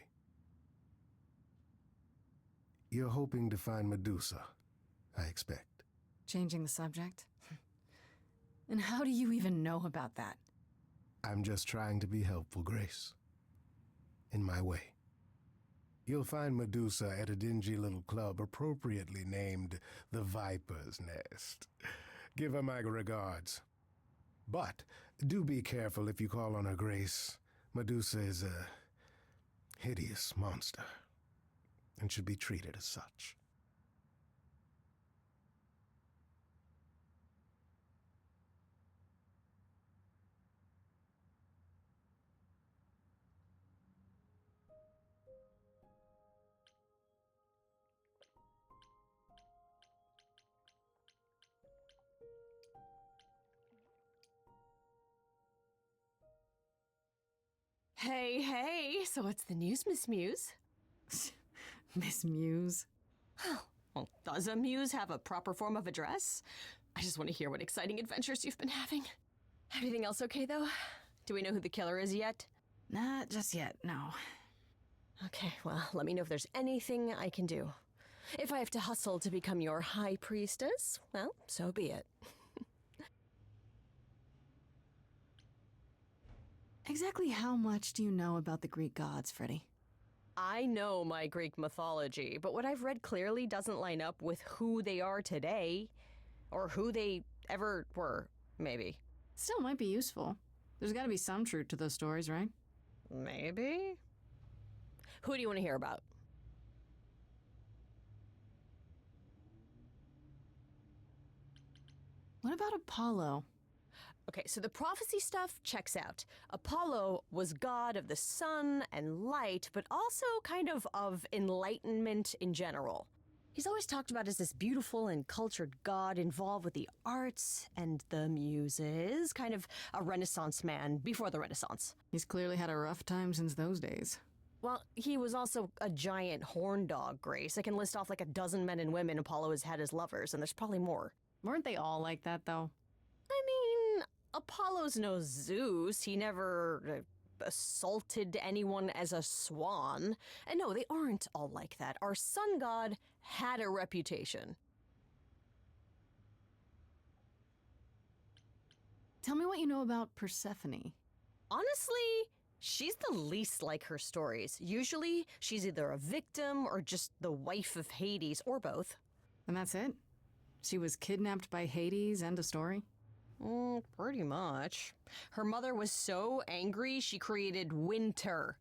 You're hoping to find Medusa, I expect. Changing the subject? And how do you even know about that? I'm just trying to be helpful, Grace. In my way. You'll find Medusa at a dingy little club appropriately named the Viper's Nest. Give her my regards. But do be careful if you call on her, Grace. Medusa is a hideous monster and should be treated as such. Hey, so what's the news, Miss Muse? Miss Muse? Well, does a muse have a proper form of address? I just want to hear what exciting adventures you've been having. Everything else okay, though? Do we know who the killer is yet? Not just yet, no. Okay, well, let me know if there's anything I can do. If I have to hustle to become your high priestess, well, so be it. Exactly how much do you know about the Greek gods, Freddy? I know my Greek mythology, but what I've read clearly doesn't line up with who they are today. Or who they ever were, maybe. Still might be useful. There's gotta be some truth to those stories, right? Maybe? Who do you want to hear about? What about Apollo? Okay, so the prophecy stuff checks out. Apollo was god of the sun and light, but also kind of enlightenment in general. He's always talked about as this beautiful and cultured god involved with the arts and the muses, kind of a Renaissance man before the Renaissance. He's clearly had a rough time since those days. Well, he was also a giant horn dog, Grace. I can list off like a dozen men and women Apollo has had as lovers, and there's probably more. Weren't they all like that, though? I mean, Apollo's no Zeus. He never assaulted anyone as a swan. And no, they aren't all like that. Our sun god had a reputation. Tell me what you know about Persephone. Honestly, she's the least like her stories. Usually, she's either a victim or just the wife of Hades, or both. And that's it? She was kidnapped by Hades, end of story? Pretty much. Her mother was so angry she created winter.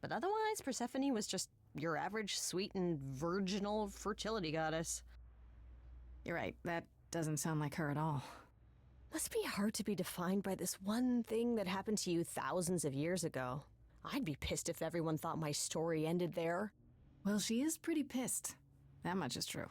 But otherwise, Persephone was just your average sweet and virginal fertility goddess. You're right, that doesn't sound like her at all. Must be hard to be defined by this one thing that happened to you thousands of years ago. I'd be pissed if everyone thought my story ended there. Well, she is pretty pissed. That much is true.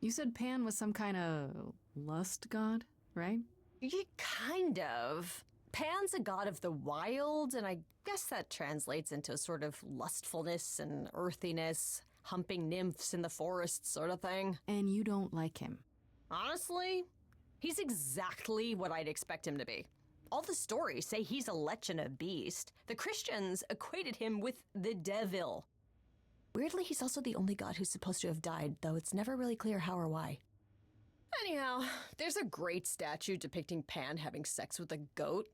You said Pan was some kind of lust god, right? Yeah, kind of. Pan's a god of the wild, and I guess that translates into a sort of lustfulness and earthiness, humping nymphs in the forest sort of thing. And you don't like him? Honestly, he's exactly what I'd expect him to be. All the stories say he's a lech and a beast. The Christians equated him with the devil. Weirdly, he's also the only god who's supposed to have died, though it's never really clear how or why. Anyhow, there's a great statue depicting Pan having sex with a goat.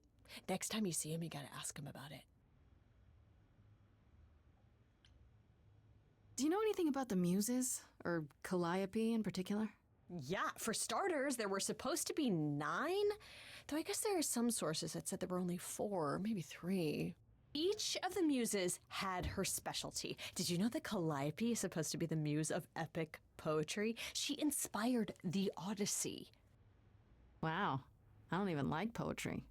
Next time you see him, you gotta ask him about it. Do you know anything about the Muses? Or Calliope in particular? Yeah, for starters, there were supposed to be 9, though I guess there are some sources that said there were only 4, maybe 3. Each of the muses had her specialty. Did you know that Calliope is supposed to be the muse of epic poetry? She inspired the Odyssey. Wow, I don't even like poetry.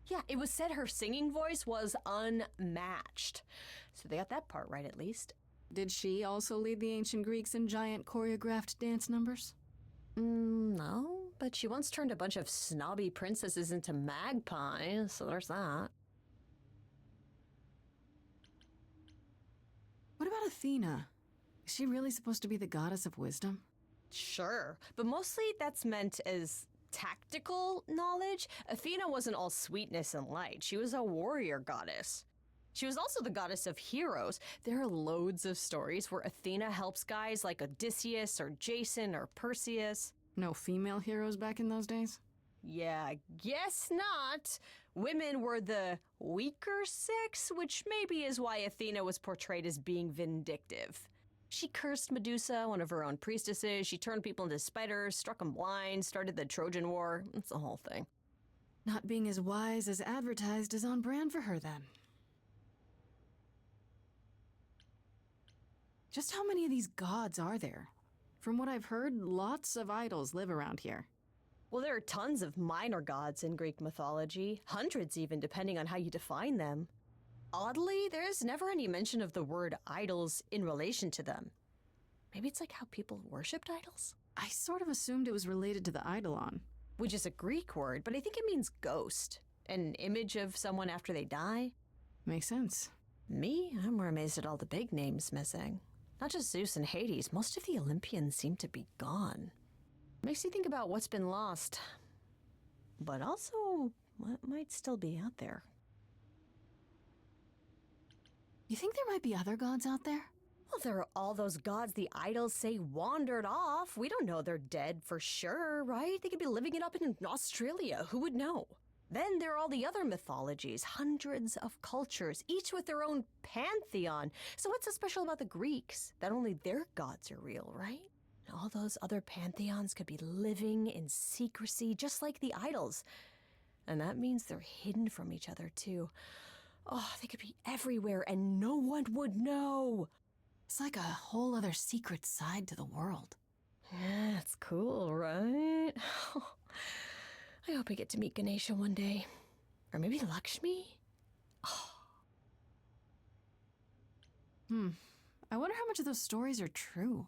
Yeah, it was said her singing voice was unmatched. So they got that part right, at least. Did she also lead the ancient Greeks in giant choreographed dance numbers? No, but she once turned a bunch of snobby princesses into magpies, so there's that. What about Athena? Is she really supposed to be the goddess of wisdom? Sure, but mostly that's meant as tactical knowledge. Athena wasn't all sweetness and light. She was a warrior goddess. She was also the goddess of heroes. There are loads of stories where Athena helps guys like Odysseus or Jason or Perseus. No female heroes back in those days? Yeah, guess not. Women were the weaker sex, which maybe is why Athena was portrayed as being vindictive. She cursed Medusa, one of her own priestesses. She turned people into spiders, struck them blind, started the Trojan War. It's the whole thing. Not being as wise as advertised is on brand for her, then. Just how many of these gods are there? From what I've heard, lots of idols live around here. Well, there are tons of minor gods in Greek mythology, hundreds even, depending on how you define them. Oddly, there's never any mention of the word idols in relation to them. Maybe it's like how people worshipped idols? I sort of assumed it was related to the eidolon. Which is a Greek word, but I think it means ghost. An image of someone after they die. Makes sense. Me? I'm more amazed at all the big names missing. Not just Zeus and Hades, most of the Olympians seem to be gone. Makes you think about what's been lost, but also what might still be out there. You think there might be other gods out there? Well, there are all those gods the idols say wandered off. We don't know they're dead for sure, right? They could be living it up in Australia. Who would know? Then there are all the other mythologies, hundreds of cultures, each with their own pantheon. So what's so special about the Greeks? That only their gods are real, right? All those other pantheons could be living in secrecy, just like the idols. And that means they're hidden from each other, too. Oh, they could be everywhere and no one would know. It's like a whole other secret side to the world. Yeah, that's cool, right? I hope I get to meet Ganesha one day. Or maybe Lakshmi? I wonder how much of those stories are true.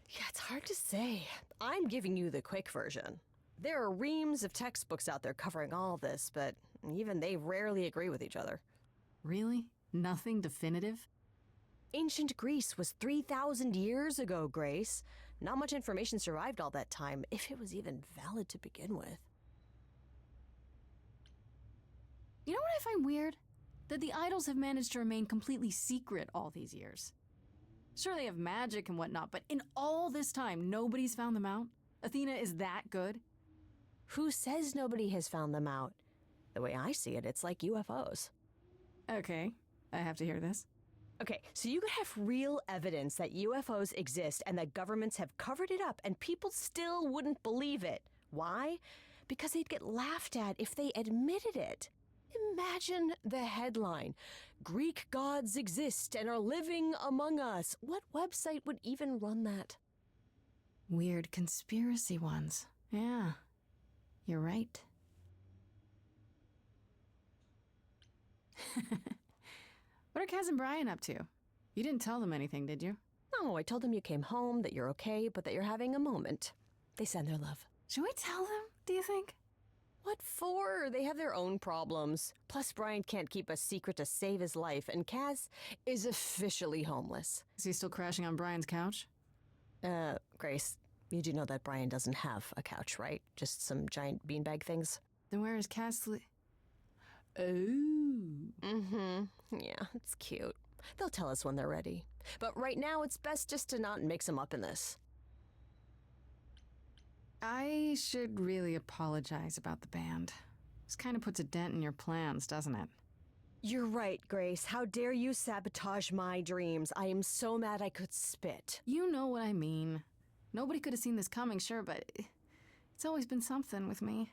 Yeah, it's hard to say. I'm giving you the quick version. There are reams of textbooks out there covering all this, but even they rarely agree with each other. Really? Nothing definitive? Ancient Greece was 3,000 years ago, Grace. Not much information survived all that time, if it was even valid to begin with. You know what I find weird? That the idols have managed to remain completely secret all these years. Sure, they have magic and whatnot, but in all this time, nobody's found them out? Athena is that good? Who says nobody has found them out? The way I see it, it's like UFOs. Okay, I have to hear this. Okay, so you could have real evidence that UFOs exist and that governments have covered it up and people still wouldn't believe it. Why? Because they'd get laughed at if they admitted it. Imagine the headline, Greek gods exist and are living among us. What website would even run that? Weird conspiracy ones. Yeah, you're right. What are Kaz and Brian up to? You didn't tell them anything, did you? No, I told them you came home, that you're okay, but that you're having a moment. They send their love. Should we tell them, do you think? What for? They have their own problems. Plus, Brian can't keep a secret to save his life, and Kaz is officially homeless. Is he still crashing on Brian's couch? Grace, you do know that Brian doesn't have a couch, right? Just some giant beanbag things? Then where is Kaz Yeah, it's cute. They'll tell us when they're ready. But right now, it's best just to not mix them up in this. I should really apologize about the band. This kind of puts a dent in your plans, doesn't it? You're right, Grace. How dare you sabotage my dreams? I am so mad I could spit. You know what I mean. Nobody could have seen this coming, sure, but it's always been something with me.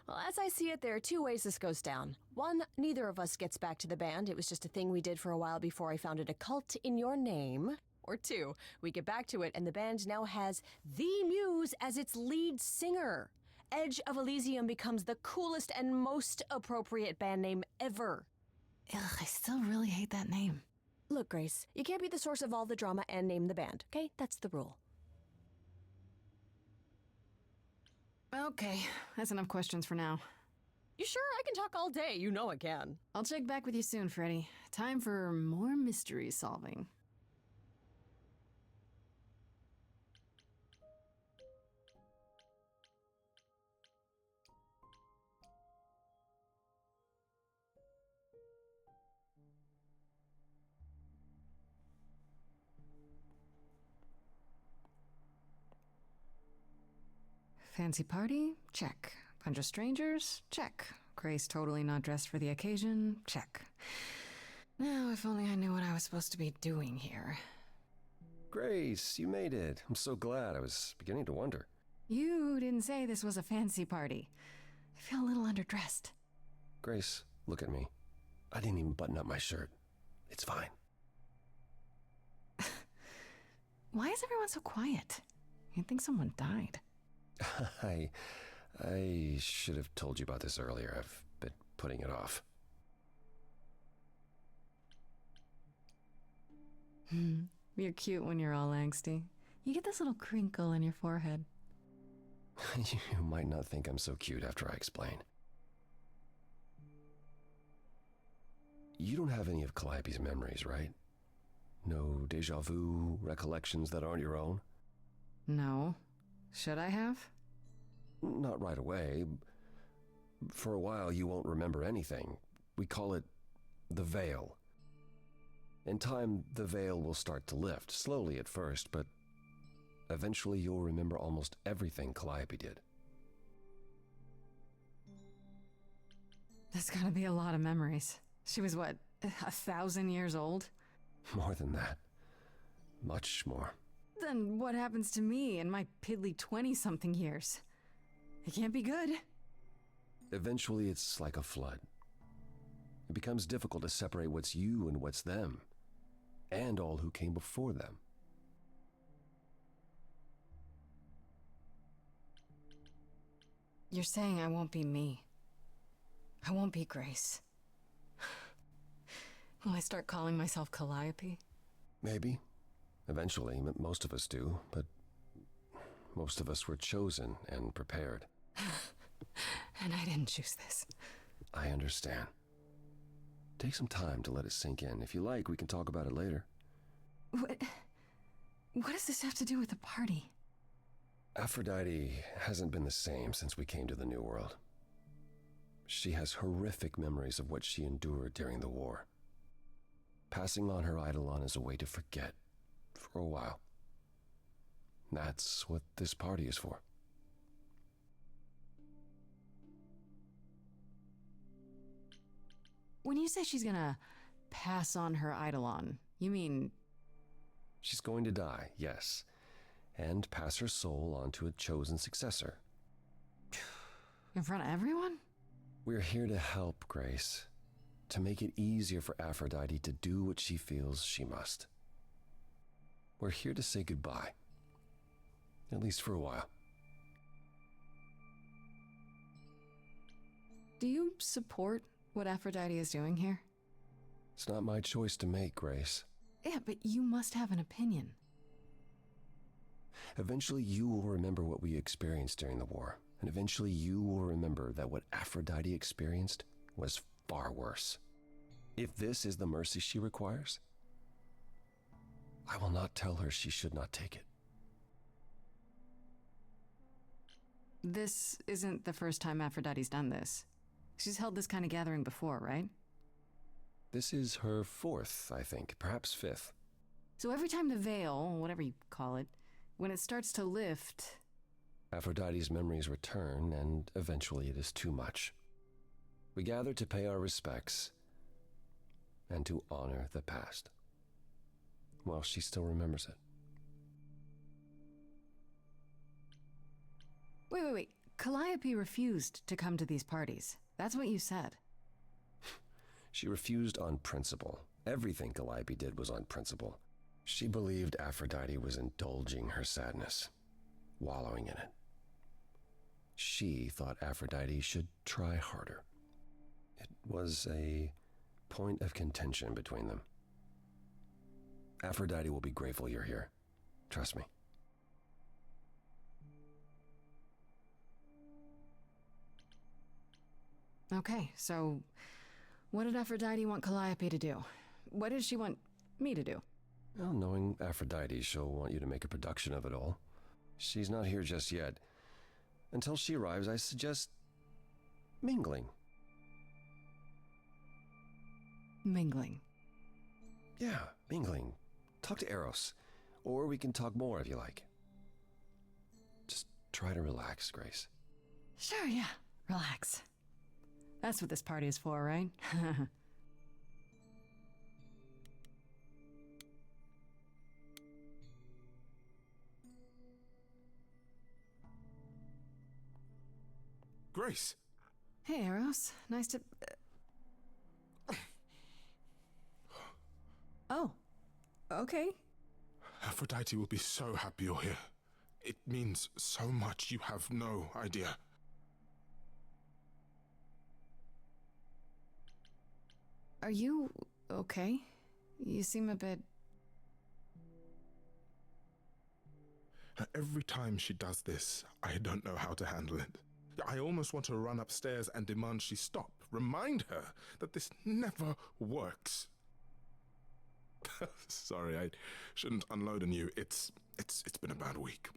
Well, as I see it, there are two ways this goes down. One, neither of us gets back to the band. It was just a thing we did for a while before I founded a cult in your name. Or two, we get back to it and the band now has the Muse as its lead singer. Edge of Elysium becomes the coolest and most appropriate band name ever. Ugh, I still really hate that name. Look, Grace, you can't be the source of all the drama and name the band, okay? That's the rule. Okay, that's enough questions for now. You sure? I can talk all day. You know I can. I'll check back with you soon, Freddy. Time for more mystery solving. Fancy party? Check. Bunch of strangers? Check. Grace totally not dressed for the occasion? Check. Now, if only I knew what I was supposed to be doing here. Grace, you made it. I'm so glad. I was beginning to wonder. You didn't say this was a fancy party. I feel a little underdressed. Grace, look at me. I didn't even button up my shirt. It's fine. Why is everyone so quiet? You'd think someone died. I should have told you about this earlier. I've been putting it off. You're cute when you're all angsty. You get this little crinkle in your forehead. You might not think I'm so cute after I explain. You don't have any of Calliope's memories, right? No deja vu recollections that aren't your own? No. Should I have? Not right away. For a while, you won't remember anything. We call it the veil. In time, the veil will start to lift, slowly at first, but eventually you'll remember almost everything Calliope did. That's gotta be a lot of memories. She was what, 1,000 years old? More than that. Much more. Then what happens to me in my piddly 20-something years? It can't be good. Eventually, it's like a flood. It becomes difficult to separate what's you and what's them, and all who came before them. You're saying I won't be me. I won't be Grace. Will I start calling myself Calliope? Maybe. Eventually, most of us do, but most of us were chosen and prepared. And I didn't choose this. I understand. Take some time to let it sink in. If you like, we can talk about it later. What does this have to do with the party? Aphrodite hasn't been the same since we came to the New World. She has horrific memories of what she endured during the war. Passing on her Eidolon is a way to forget, for a while. That's what this party is for. When you say she's gonna pass on her Eidolon, you mean... She's going to die, yes, and pass her soul on to a chosen successor. In front of everyone? We're here to help, Grace, to make it easier for Aphrodite to do what she feels she must. We're here to say goodbye, at least for a while. Do you support what Aphrodite is doing here? It's not my choice to make, Grace. Yeah, but you must have an opinion. Eventually you will remember what we experienced during the war, and eventually you will remember that what Aphrodite experienced was far worse. If this is the mercy she requires, I will not tell her she should not take it. This isn't the first time Aphrodite's done this. She's held this kind of gathering before, right? This is her fourth, I think, perhaps fifth. So every time the veil, whatever you call it, when it starts to lift... Aphrodite's memories return, and eventually it is too much. We gather to pay our respects and to honor the past, while she still remembers it. Wait. Calliope refused to come to these parties. That's what you said. She refused on principle. Everything Calliope did was on principle. She believed Aphrodite was indulging her sadness, wallowing in it. She thought Aphrodite should try harder. It was a point of contention between them. Aphrodite will be grateful you're here. Trust me. Okay, so what did Aphrodite want Calliope to do? What did she want me to do? Well, knowing Aphrodite, she'll want you to make a production of it all. She's not here just yet. Until she arrives, I suggest mingling. Mingling. Yeah, mingling. Talk to Eros. Or we can talk more if you like. Just try to relax, Grace. Sure, yeah. Relax. That's what this party is for, right? Grace! Hey, Eros. Nice to... Oh. Okay. Aphrodite will be so happy you're here. It means so much you have no idea. Are you okay? You seem a bit... Every time she does this, I don't know how to handle it. I almost want to run upstairs and demand she stop. Remind her that this never works. Sorry, I shouldn't unload on you. It's been a bad week.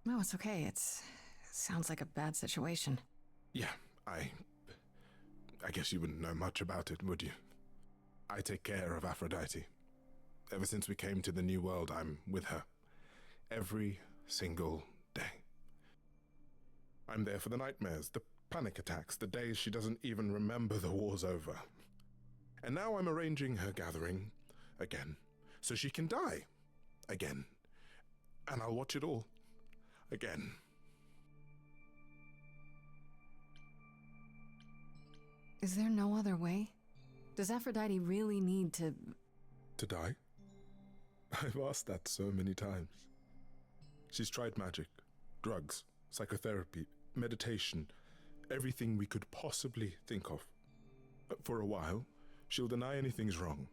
No, it's okay. It sounds like a bad situation. Yeah, I guess you wouldn't know much about it, would you? I take care of Aphrodite. Ever since we came to the New World, I'm with her. Every single day. I'm there for the nightmares, the panic attacks, the days she doesn't even remember the war's over. And now I'm arranging her gathering again, so she can die again. And I'll watch it all again. Is there no other way? Does Aphrodite really need to... To die? I've asked that so many times. She's tried magic, drugs, psychotherapy, meditation, everything we could possibly think of. For a while, she'll deny anything's wrong.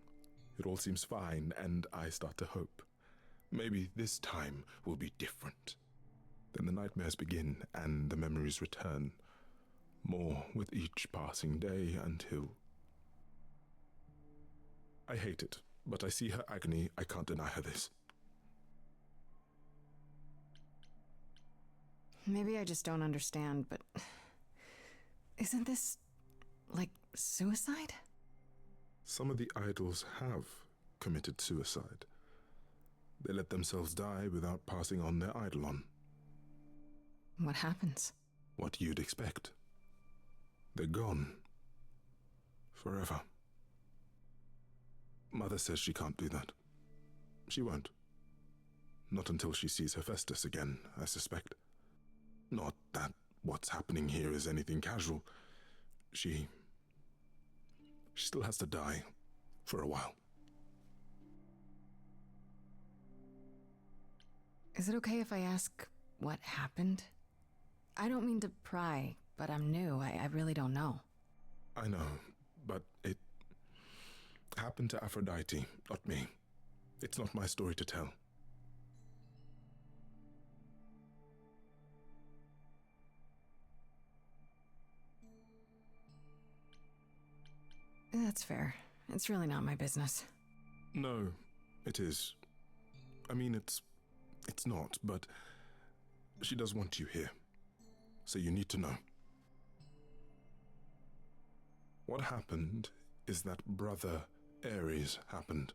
It all seems fine, and I start to hope. Maybe this time will be different. Then the nightmares begin, and the memories return. More with each passing day until... I hate it, but I see her agony. I can't deny her this. Maybe I just don't understand, but... Isn't this... like suicide? Some of the idols have committed suicide. They let themselves die without passing on their eidolon. What happens? What you'd expect. They're gone. Forever. Mother says she can't do that. She won't. Not until she sees Hephaestus again, I suspect. Not that what's happening here is anything casual. She still has to die for a while. Is it okay if I ask what happened? I don't mean to pry, but I'm new. I really don't know. I know, but it happened to Aphrodite, not me. It's not my story to tell. That's fair. It's really not my business. No, it is. I mean, it's not, but she does want you here. So you need to know. What happened is that Brother Ares happened.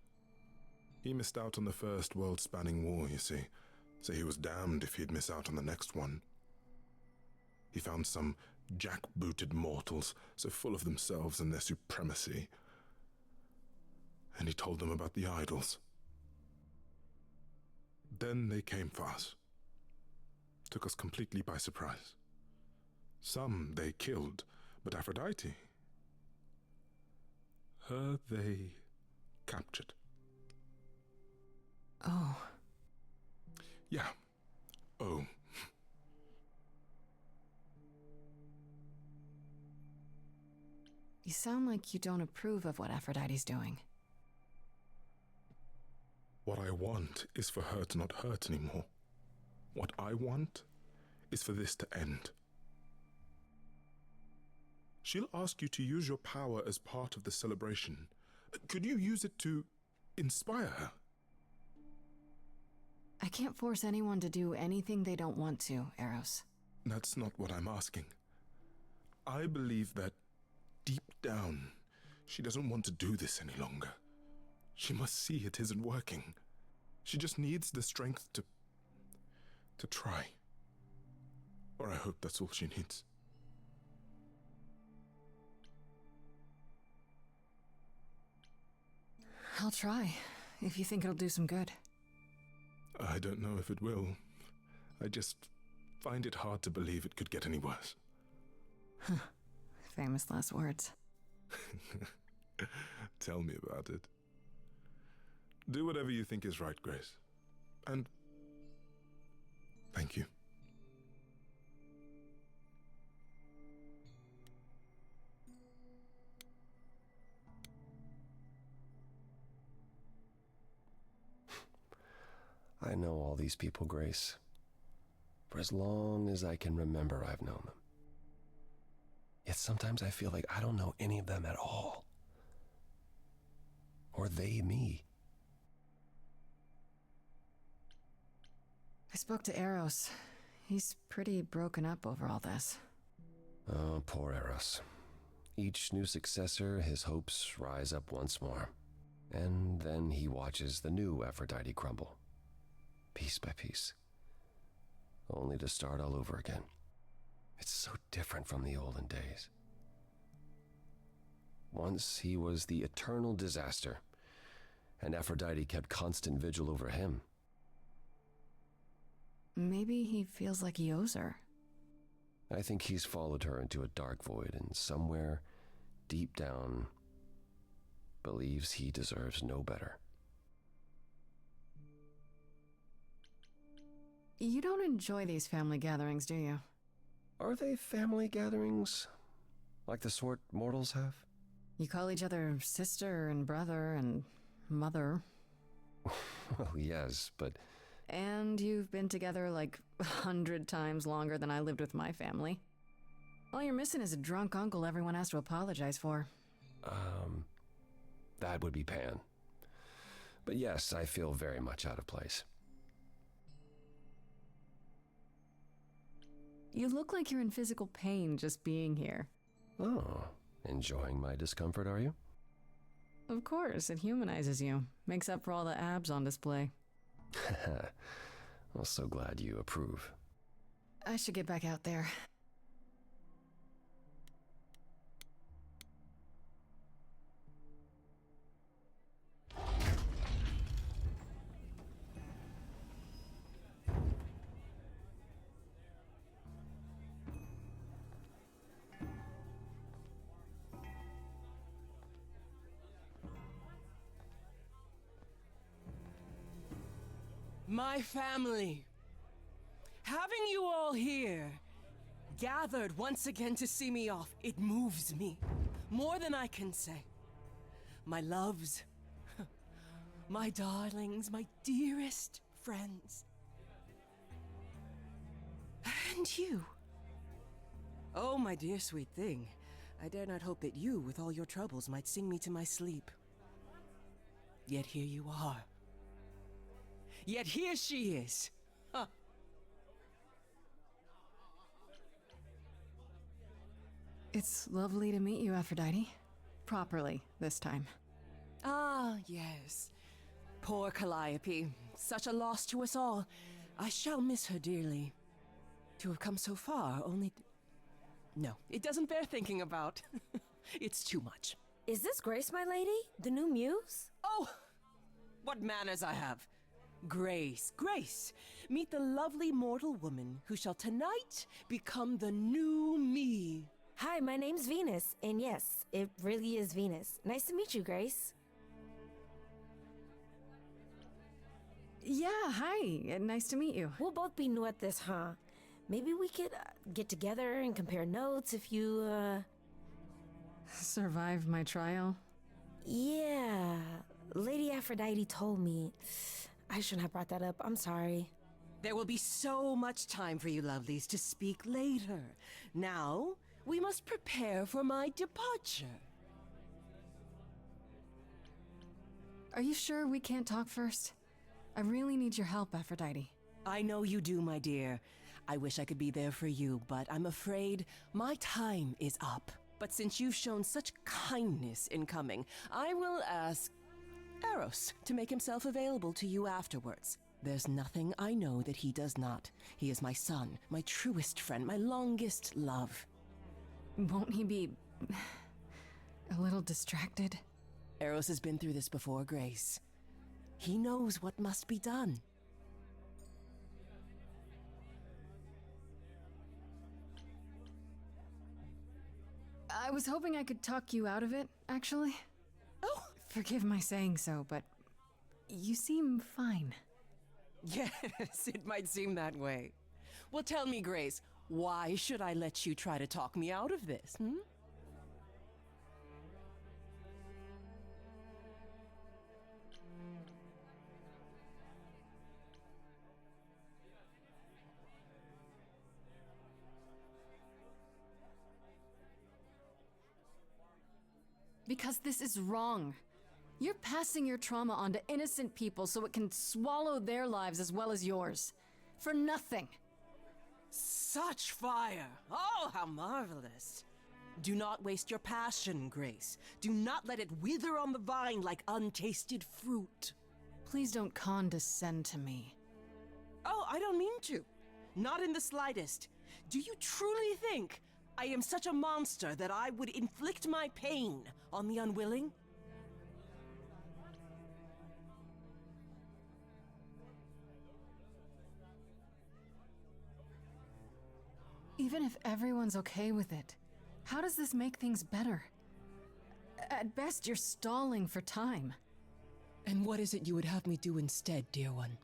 He missed out on the first world-spanning war, you see, so he was damned if he'd miss out on the next one. He found some jackbooted mortals, so full of themselves and their supremacy, and he told them about the idols. Then they came for us. Took us completely by surprise. Some they killed, but Aphrodite, her they captured. Oh. Yeah. Oh. You sound like you don't approve of what Aphrodite's doing. What I want is for her to not hurt anymore. What I want is for this to end. She'll ask you to use your power as part of the celebration. Could you use it to inspire her? I can't force anyone to do anything they don't want to, Eros. That's not what I'm asking. I believe that deep down, she doesn't want to do this any longer. She must see it isn't working. She just needs the strength to try. Or I hope that's all she needs. I'll try, if you think it'll do some good. I don't know if it will. I just find it hard to believe it could get any worse. Famous last words. Tell me about it. Do whatever you think is right, Grace. And thank you. I know all these people, Grace. For as long as I can remember, I've known them. Yet sometimes I feel like I don't know any of them at all. Or they me. I spoke to Eros. He's pretty broken up over all this. Oh, poor Eros. Each new successor, his hopes rise up once more. And then he watches the new Aphrodite crumble, piece by piece, only to start all over again. It's so different from the olden days. Once he was the eternal disaster, and Aphrodite kept constant vigil over him. Maybe he feels like he owes her. I think he's followed her into a dark void, and somewhere, deep down, believes he deserves no better. You don't enjoy these family gatherings, do you? Are they family gatherings? Like the sort mortals have? You call each other sister and brother and mother. Well, yes, but... And you've been together like 100 times longer than I lived with my family. All you're missing is a drunk uncle everyone has to apologize for. That would be Pan. But yes, I feel very much out of place. You look like you're in physical pain just being here. Oh, enjoying my discomfort, are you? Of course, it humanizes you. Makes up for all the abs on display. I'm so glad you approve. I should get back out there. My family. Having you all here, gathered once again to see me off, it moves me. More than I can say. My loves, my darlings, my dearest friends. And you. Oh, my dear sweet thing. I dare not hope that you, with all your troubles, might sing me to my sleep. Yet here you are. Yet here she is. Huh. It's lovely to meet you, Aphrodite. Properly, this time. Ah, yes. Poor Calliope. Such a loss to us all. I shall miss her dearly. To have come so far, only... No, it doesn't bear thinking about. It's too much. Is this Grace, my lady? The new muse? Oh! What manners I have. Grace, Grace, meet the lovely mortal woman who shall tonight become the new me. Hi, my name's Venus, and yes, it really is Venus. Nice to meet you, Grace. Yeah, hi. Nice to meet you. We'll both be new at this, huh? Maybe we could get together and compare notes if you, Survive my trial? Yeah, Lady Aphrodite told me. I shouldn't have brought that up. I'm sorry. There will be so much time for you lovelies to speak later. Now, we must prepare for my departure. Are you sure we can't talk first? I really need your help, Aphrodite. I know you do, my dear. I wish I could be there for you, but I'm afraid my time is up. But since you've shown such kindness in coming, I will ask Eros to make himself available to you afterwards. There's nothing I know that he does not. He is my son, my truest friend, my longest love. Won't he be... a little distracted? Eros has been through this before, Grace. He knows what must be done. I was hoping I could talk you out of it, actually. Oh! Forgive my saying so, but you seem fine. Yes, it might seem that way. Well, tell me, Grace, why should I let you try to talk me out of this, hmm? Because this is wrong. You're passing your trauma on to innocent people so it can swallow their lives as well as yours. For nothing. Such fire! Oh, how marvelous! Do not waste your passion, Grace. Do not let it wither on the vine like untasted fruit. Please don't condescend to me. Oh, I don't mean to. Not in the slightest. Do you truly think I am such a monster that I would inflict my pain on the unwilling? Even if everyone's okay with it, how does this make things better? At best, you're stalling for time. And what is it you would have me do instead, dear one?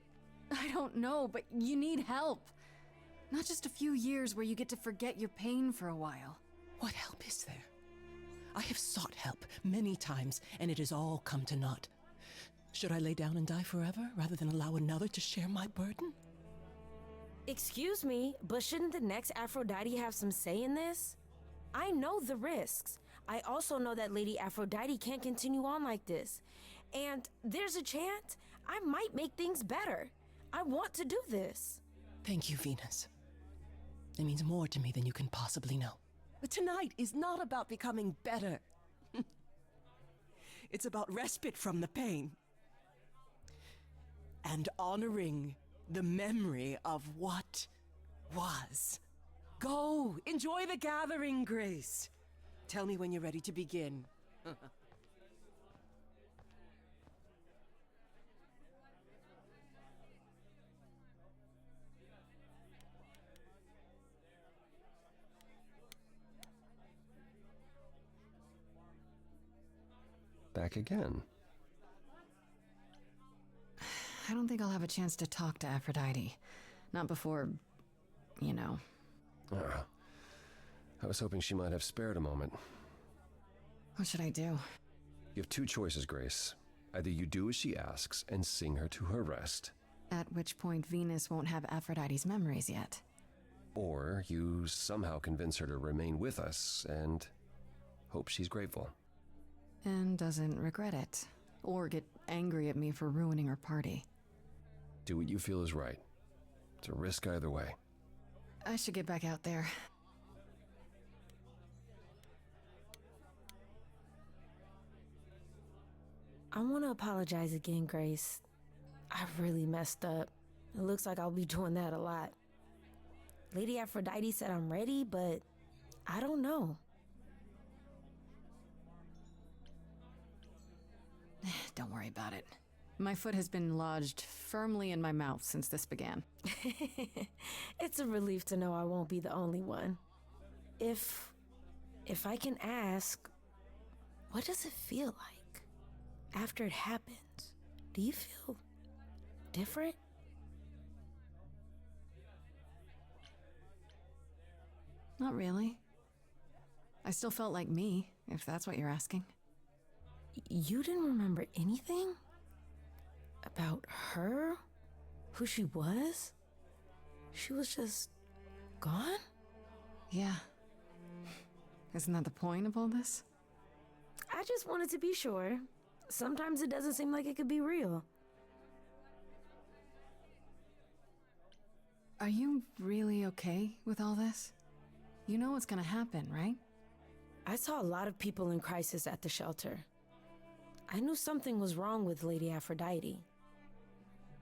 I don't know, but you need help. Not just a few years where you get to forget your pain for a while. What help is there? I have sought help many times, and it has all come to naught. Should I lay down and die forever, rather than allow another to share my burden? Excuse me, but shouldn't the next Aphrodite have some say in this? I know the risks. I also know that Lady Aphrodite can't continue on like this. And there's a chance I might make things better. I want to do this. Thank you, Venus. It means more to me than you can possibly know. But tonight is not about becoming better. It's about respite from the pain. And honoring the memory of what was. Go, enjoy the gathering, Grace. Tell me when you're ready to begin. Back again. I don't think I'll have a chance to talk to Aphrodite. Not before, you know. I was hoping she might have spared a moment. What should I do? You have two choices, Grace. Either you do as she asks and sing her to her rest, At which point Venus won't have Aphrodite's memories yet. or you somehow convince her to remain with us and hope she's grateful. And doesn't regret it. Or get angry at me for ruining her party. Do what you feel is right. It's a risk either way. I should get back out there. I want to apologize again, Grace. I really messed up. It looks like I'll be doing that a lot. Lady Aphrodite said I'm ready, but I don't know. Don't worry about it. My foot has been lodged firmly in my mouth since this began. It's a relief to know I won't be the only one. If I can ask, what does it feel like after it happens? Do you feel different? Not really. I still felt like me, if that's what you're asking. You didn't remember anything? About her? Who she was? She was just gone? Yeah. Isn't that the point of all this? I just wanted to be sure. Sometimes it doesn't seem like it could be real. Are you really okay with all this? You know what's gonna happen, right? I saw a lot of people in crisis at the shelter. I knew something was wrong with Lady Aphrodite.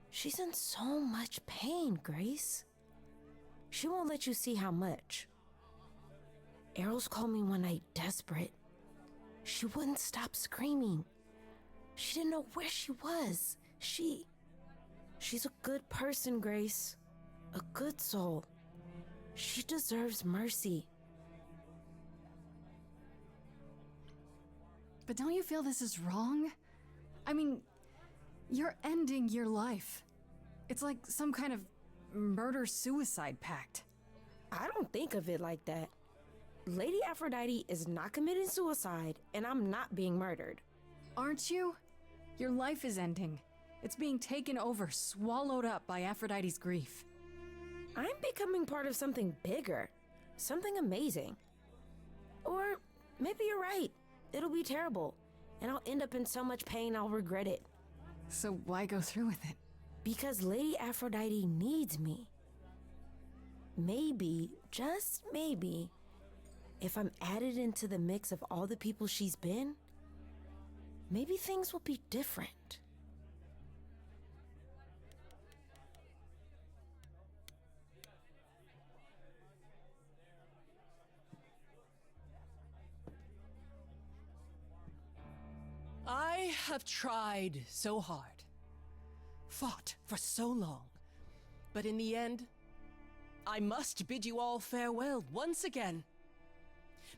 She's in so much pain, Grace. She won't let you see how much. Eros called me one night desperate. She wouldn't stop screaming. She didn't know where she was. She's a good person, Grace. A good soul. She deserves mercy. But don't you feel this is wrong? I mean, you're ending your life. It's like some kind of murder-suicide pact. I don't think of it like that. Lady Aphrodite is not committing suicide, and I'm not being murdered. Aren't you? Your life is ending. It's being taken over, swallowed up by Aphrodite's grief. I'm becoming part of something bigger. Something amazing. Or maybe you're right. It'll be terrible, and I'll end up in so much pain I'll regret it. So why go through with it? Because Lady Aphrodite needs me. Maybe, just maybe, if I'm added into the mix of all the people she's been, maybe things will be different. I have tried so hard, fought for so long, but in the end, I must bid you all farewell once again.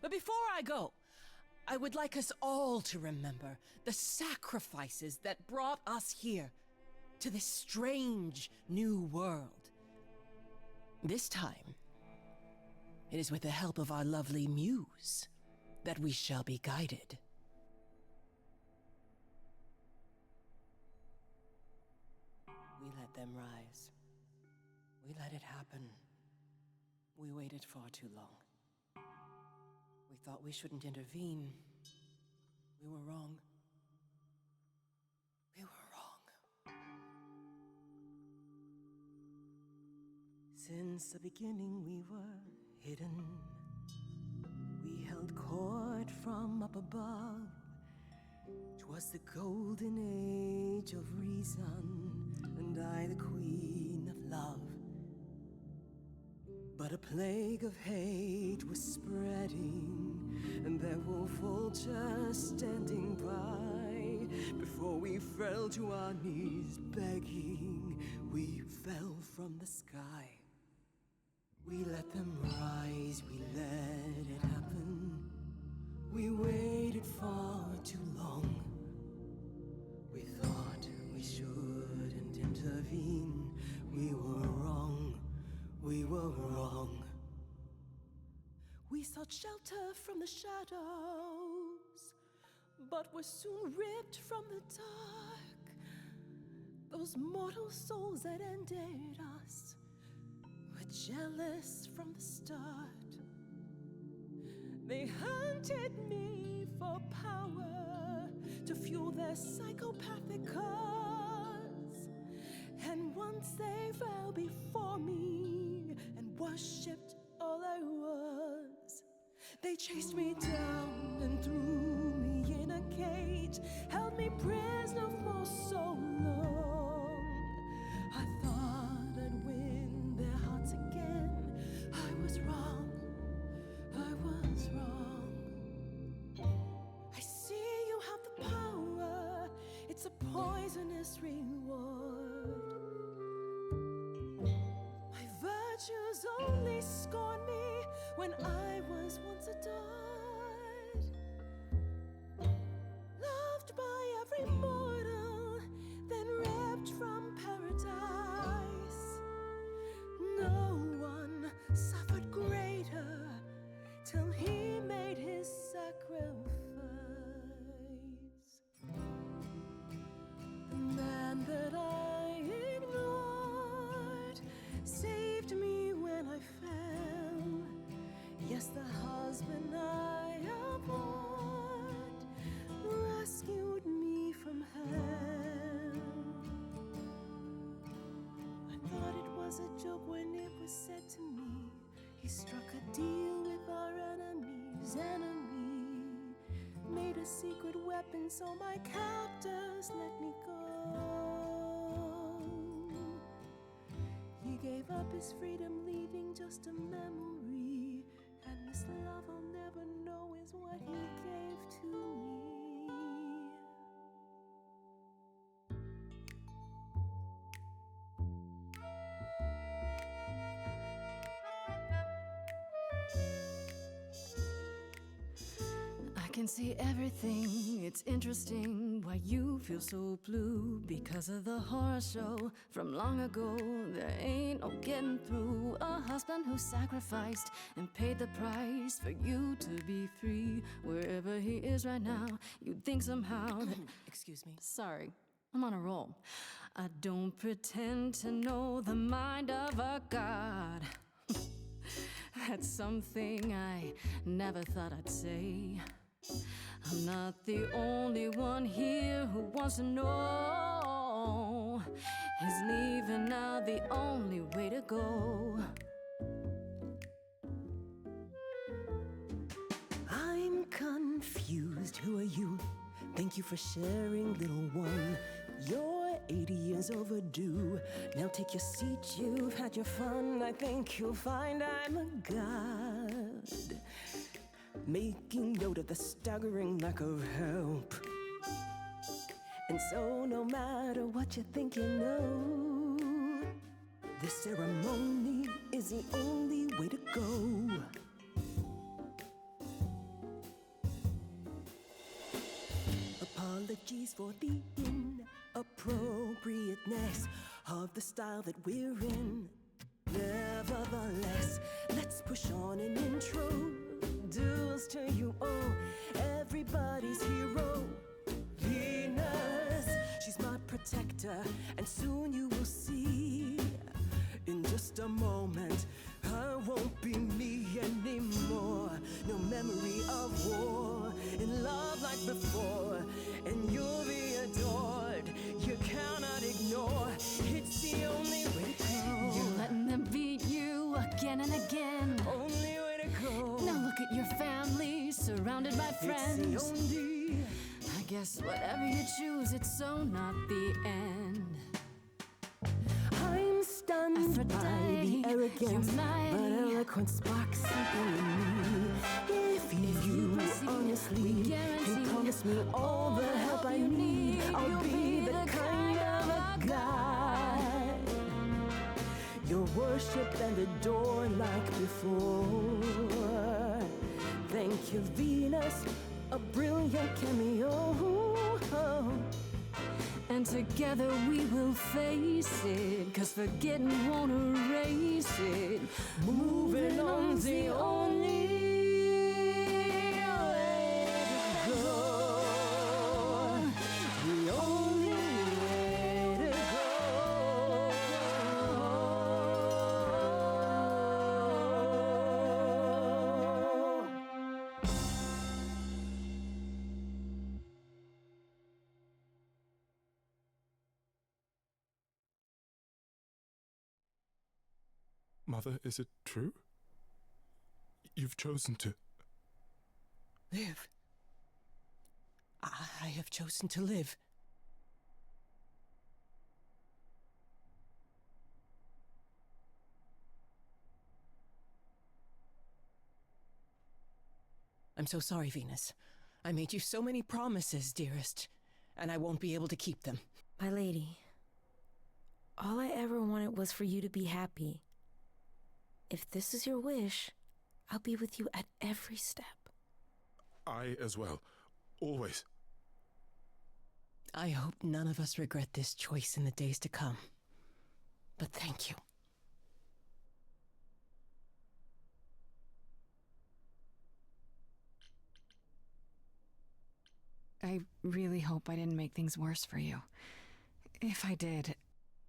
But before I go, I would like us all to remember the sacrifices that brought us here, to this strange new world. This time, it is with the help of our lovely muse that we shall be guided. We let them rise. We let it happen. We waited far too long. We thought we shouldn't intervene. We were wrong. We were wrong. Since the beginning we were hidden. We held court from up above. 'Twas the golden age of reason, and I the queen of love. But a plague of hate was spreading, and there were vultures standing by. Before we fell to our knees begging, we fell from the sky. We let them rise, we let it happen. We waited far too long. We thought we shouldn't intervene. We were wrong. We were wrong. We sought shelter from the shadows, but were soon ripped from the dark. Those mortal souls that ended us were jealous from the start. They hunted me for power to fuel their psychopathic cause. And once they fell before me and worshipped all I was, they chased me down and threw me in a cage, held me prisoner for so long. I thought I'd win their hearts again. I was wrong. I was wrong. I see you have the power. It's a poisonous reward. My virtues only scorned me when I was once adored. Loved by every mortal, then ripped from paradise. No one suffered greater till he made his sacrifice. The man that I ignored saved me when I fell. Yes, the husband I abhorred rescued me from hell. I thought it was a joke when it was said to me. He struck a deal with our enemy's enemy, made a secret weapon so my captors let me go. He gave up his freedom, leaving just a memory, and this love I'll never know is what he gave to me. I can see everything, it's interesting why you feel so blue. Because of the horror show from long ago, there ain't no getting through. A husband who sacrificed and paid the price for you to be free. Wherever he is right now, you'd think somehow that... Excuse me. Sorry, I'm on a roll. I don't pretend to know the mind of a god. That's something I never thought I'd say. I'm not the only one here who wants to know. Is leaving now the only way to go? I'm confused. Who are you? Thank you for sharing, little one. You're 80 years overdue. Now take your seat, you've had your fun. I think you'll find I'm a god. Making note of the staggering lack of help. And so no matter what you think you know, this ceremony is the only way to go. Apologies for the inappropriateness of the style that we're in. Nevertheless, let's push on and introduce to you all everybody's hero, Venus. She's my protector, and soon you will see. In just a moment, I won't be me anymore. No memory of war, in love like before, and you'll be adored. You cannot ignore, it's the only way to go. You're letting them beat you again and again. Only way to go. Now look at your family, surrounded by friends. It's the only. I guess whatever you choose, it's so not the end. I'm stunned by the arrogance, but eloquent sparks something in me. If you honestly can promise me all the help I need, I'll be the kind of a god you'll worship and adore like before. Thank you, Venus, a brilliant cameo. And together we will face it, 'cause forgetting won't erase it. Moving on's the only way to go. The only way to Mother, is it true? You've chosen to... live. I have chosen to live. I'm so sorry, Venus. I made you so many promises, dearest, and I won't be able to keep them. My lady, all I ever wanted was for you to be happy. If this is your wish, I'll be with you at every step. I as well. Always. I hope none of us regret this choice in the days to come. But thank you. I really hope I didn't make things worse for you. If I did...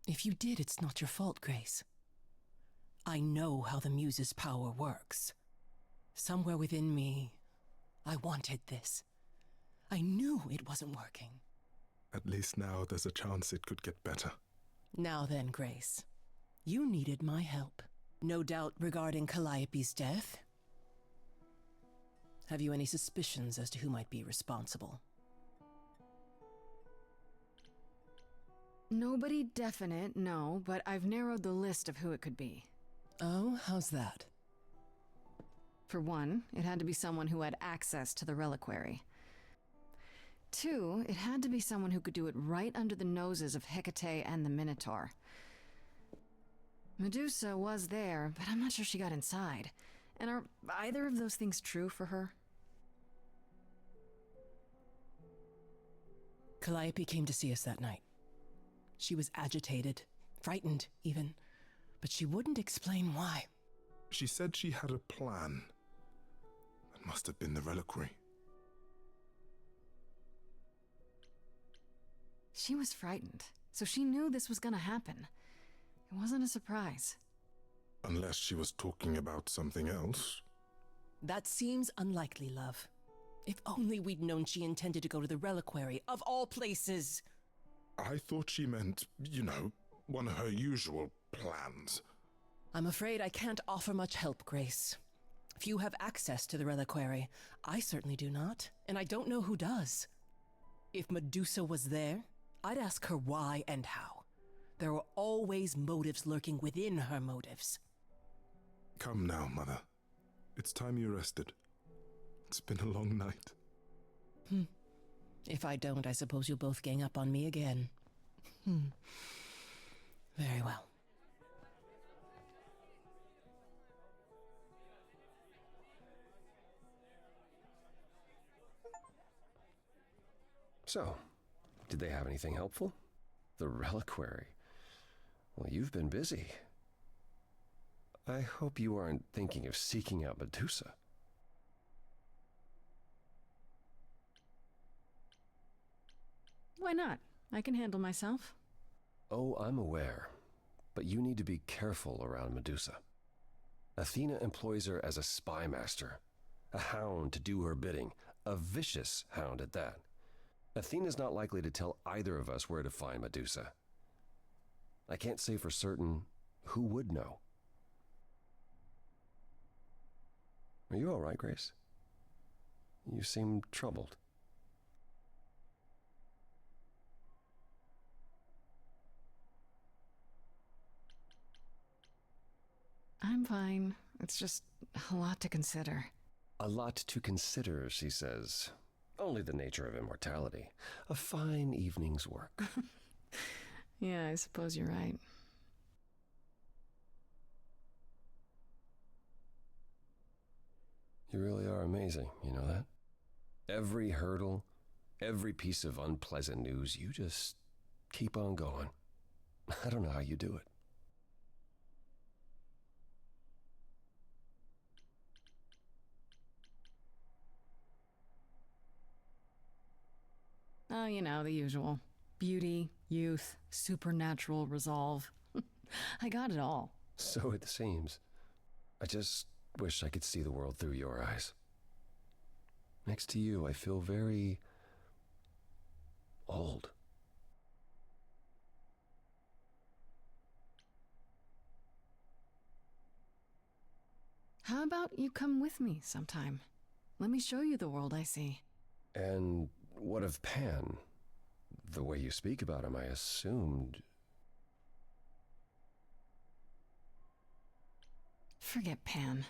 If you did, it's not your fault, Grace. I know how the Muse's power works. Somewhere within me, I wanted this. I knew it wasn't working. At least now there's a chance it could get better. Now then, Grace. You needed my help. No doubt regarding Calliope's death. Have you any suspicions as to who might be responsible? Nobody definite, no, but I've narrowed the list of who it could be. Oh, how's that? For one, it had to be someone who had access to the reliquary. Two, it had to be someone who could do it right under the noses of Hecate and the Minotaur. Medusa was there, but I'm not sure she got inside. And are either of those things true for her? Calliope came to see us that night. She was agitated, frightened even, but she wouldn't explain why. She said she had a plan. It must have been the reliquary. She was frightened, so she knew this was gonna happen. It wasn't a surprise. Unless she was talking about something else. That seems unlikely, love. If only we'd known she intended to go to the reliquary, of all places. I thought she meant, one of her usual plans. I'm afraid I can't offer much help, Grace. Few have access to the reliquary. I certainly do not, and I don't know who does. If Medusa was there, I'd ask her why and how. There are always motives lurking within her motives. Come now, Mother. It's time you rested. It's been a long night. If I don't, I suppose you'll both gang up on me again. Very well. So, did they have anything helpful? The reliquary. Well, you've been busy. I hope you aren't thinking of seeking out Medusa. Why not? I can handle myself. Oh, I'm aware. But you need to be careful around Medusa. Athena employs her as a spy master, a hound to do her bidding, a vicious hound at that. Athena's not likely to tell either of us where to find Medusa. I can't say for certain who would know. Are you all right, Grace? You seem troubled. I'm fine. It's just a lot to consider. A lot to consider, she says. Only the nature of immortality. A fine evening's work. Yeah, I suppose you're right. You really are amazing, you know that? Every hurdle, every piece of unpleasant news, you just keep on going. I don't know how you do it. Oh, the usual. Beauty, youth, supernatural resolve. I got it all. So it seems. I just wish I could see the world through your eyes. Next to you, I feel very old. How about you come with me sometime? Let me show you the world I see. And what of Pan? The way you speak about him, I assumed... Forget Pan.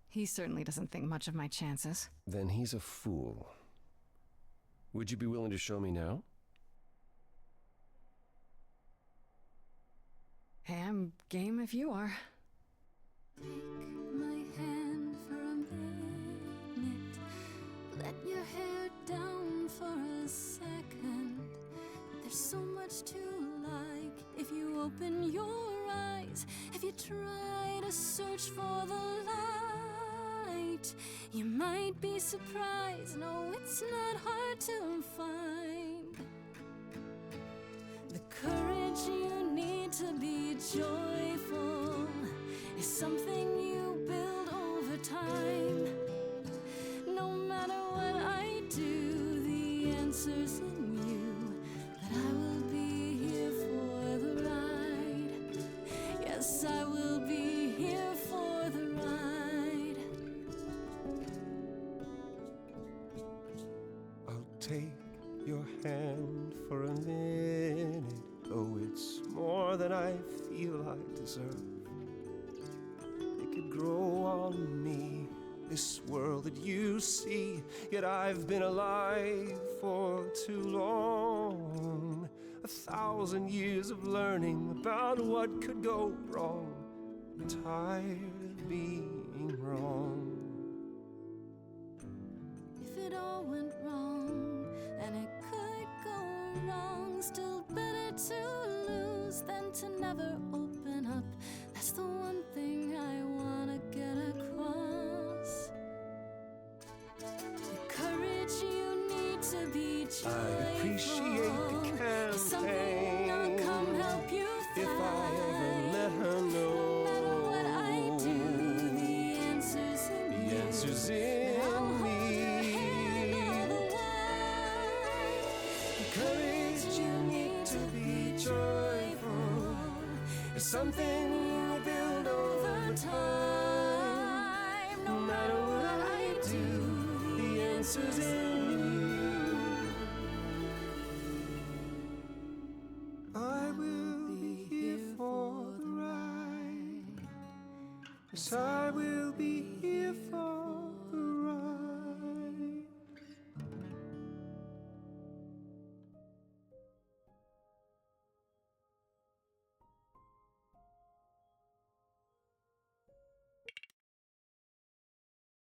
He certainly doesn't think much of my chances. Then he's a fool. Would you be willing to show me now? Hey, I'm game if you are. Take my hand for a minute. Let your hair down for a second. There's so much to like if you open your eyes. If you try to search for the light, you might be surprised. No, it's not hard to find. The courage you need to be joyful is something you build over time. No matter what I do, the answer's in you. But I will be here for the ride. Yes, I will be here for the ride. I'll take your hand for a minute. Oh, it's more than I feel I deserve. It could grow on me, this world that you see. Yet I've been alive for too long. 1,000 years of learning about what could go wrong. I'm tired of being wrong. If it all went wrong, and it could go wrong, still better to lose than to never open up. That's the one thing I wanna get across. The courage you need to be joyful. I appreciate the is something I'll campaign. come help you find. If I ever let her know, No matter what I do, the answer's in you. the answer's in I'll hold your me. hand, courage you need to be joyful. It's something you build over time. No matter what I do, the answer's in you. I will be here for the ride. Beside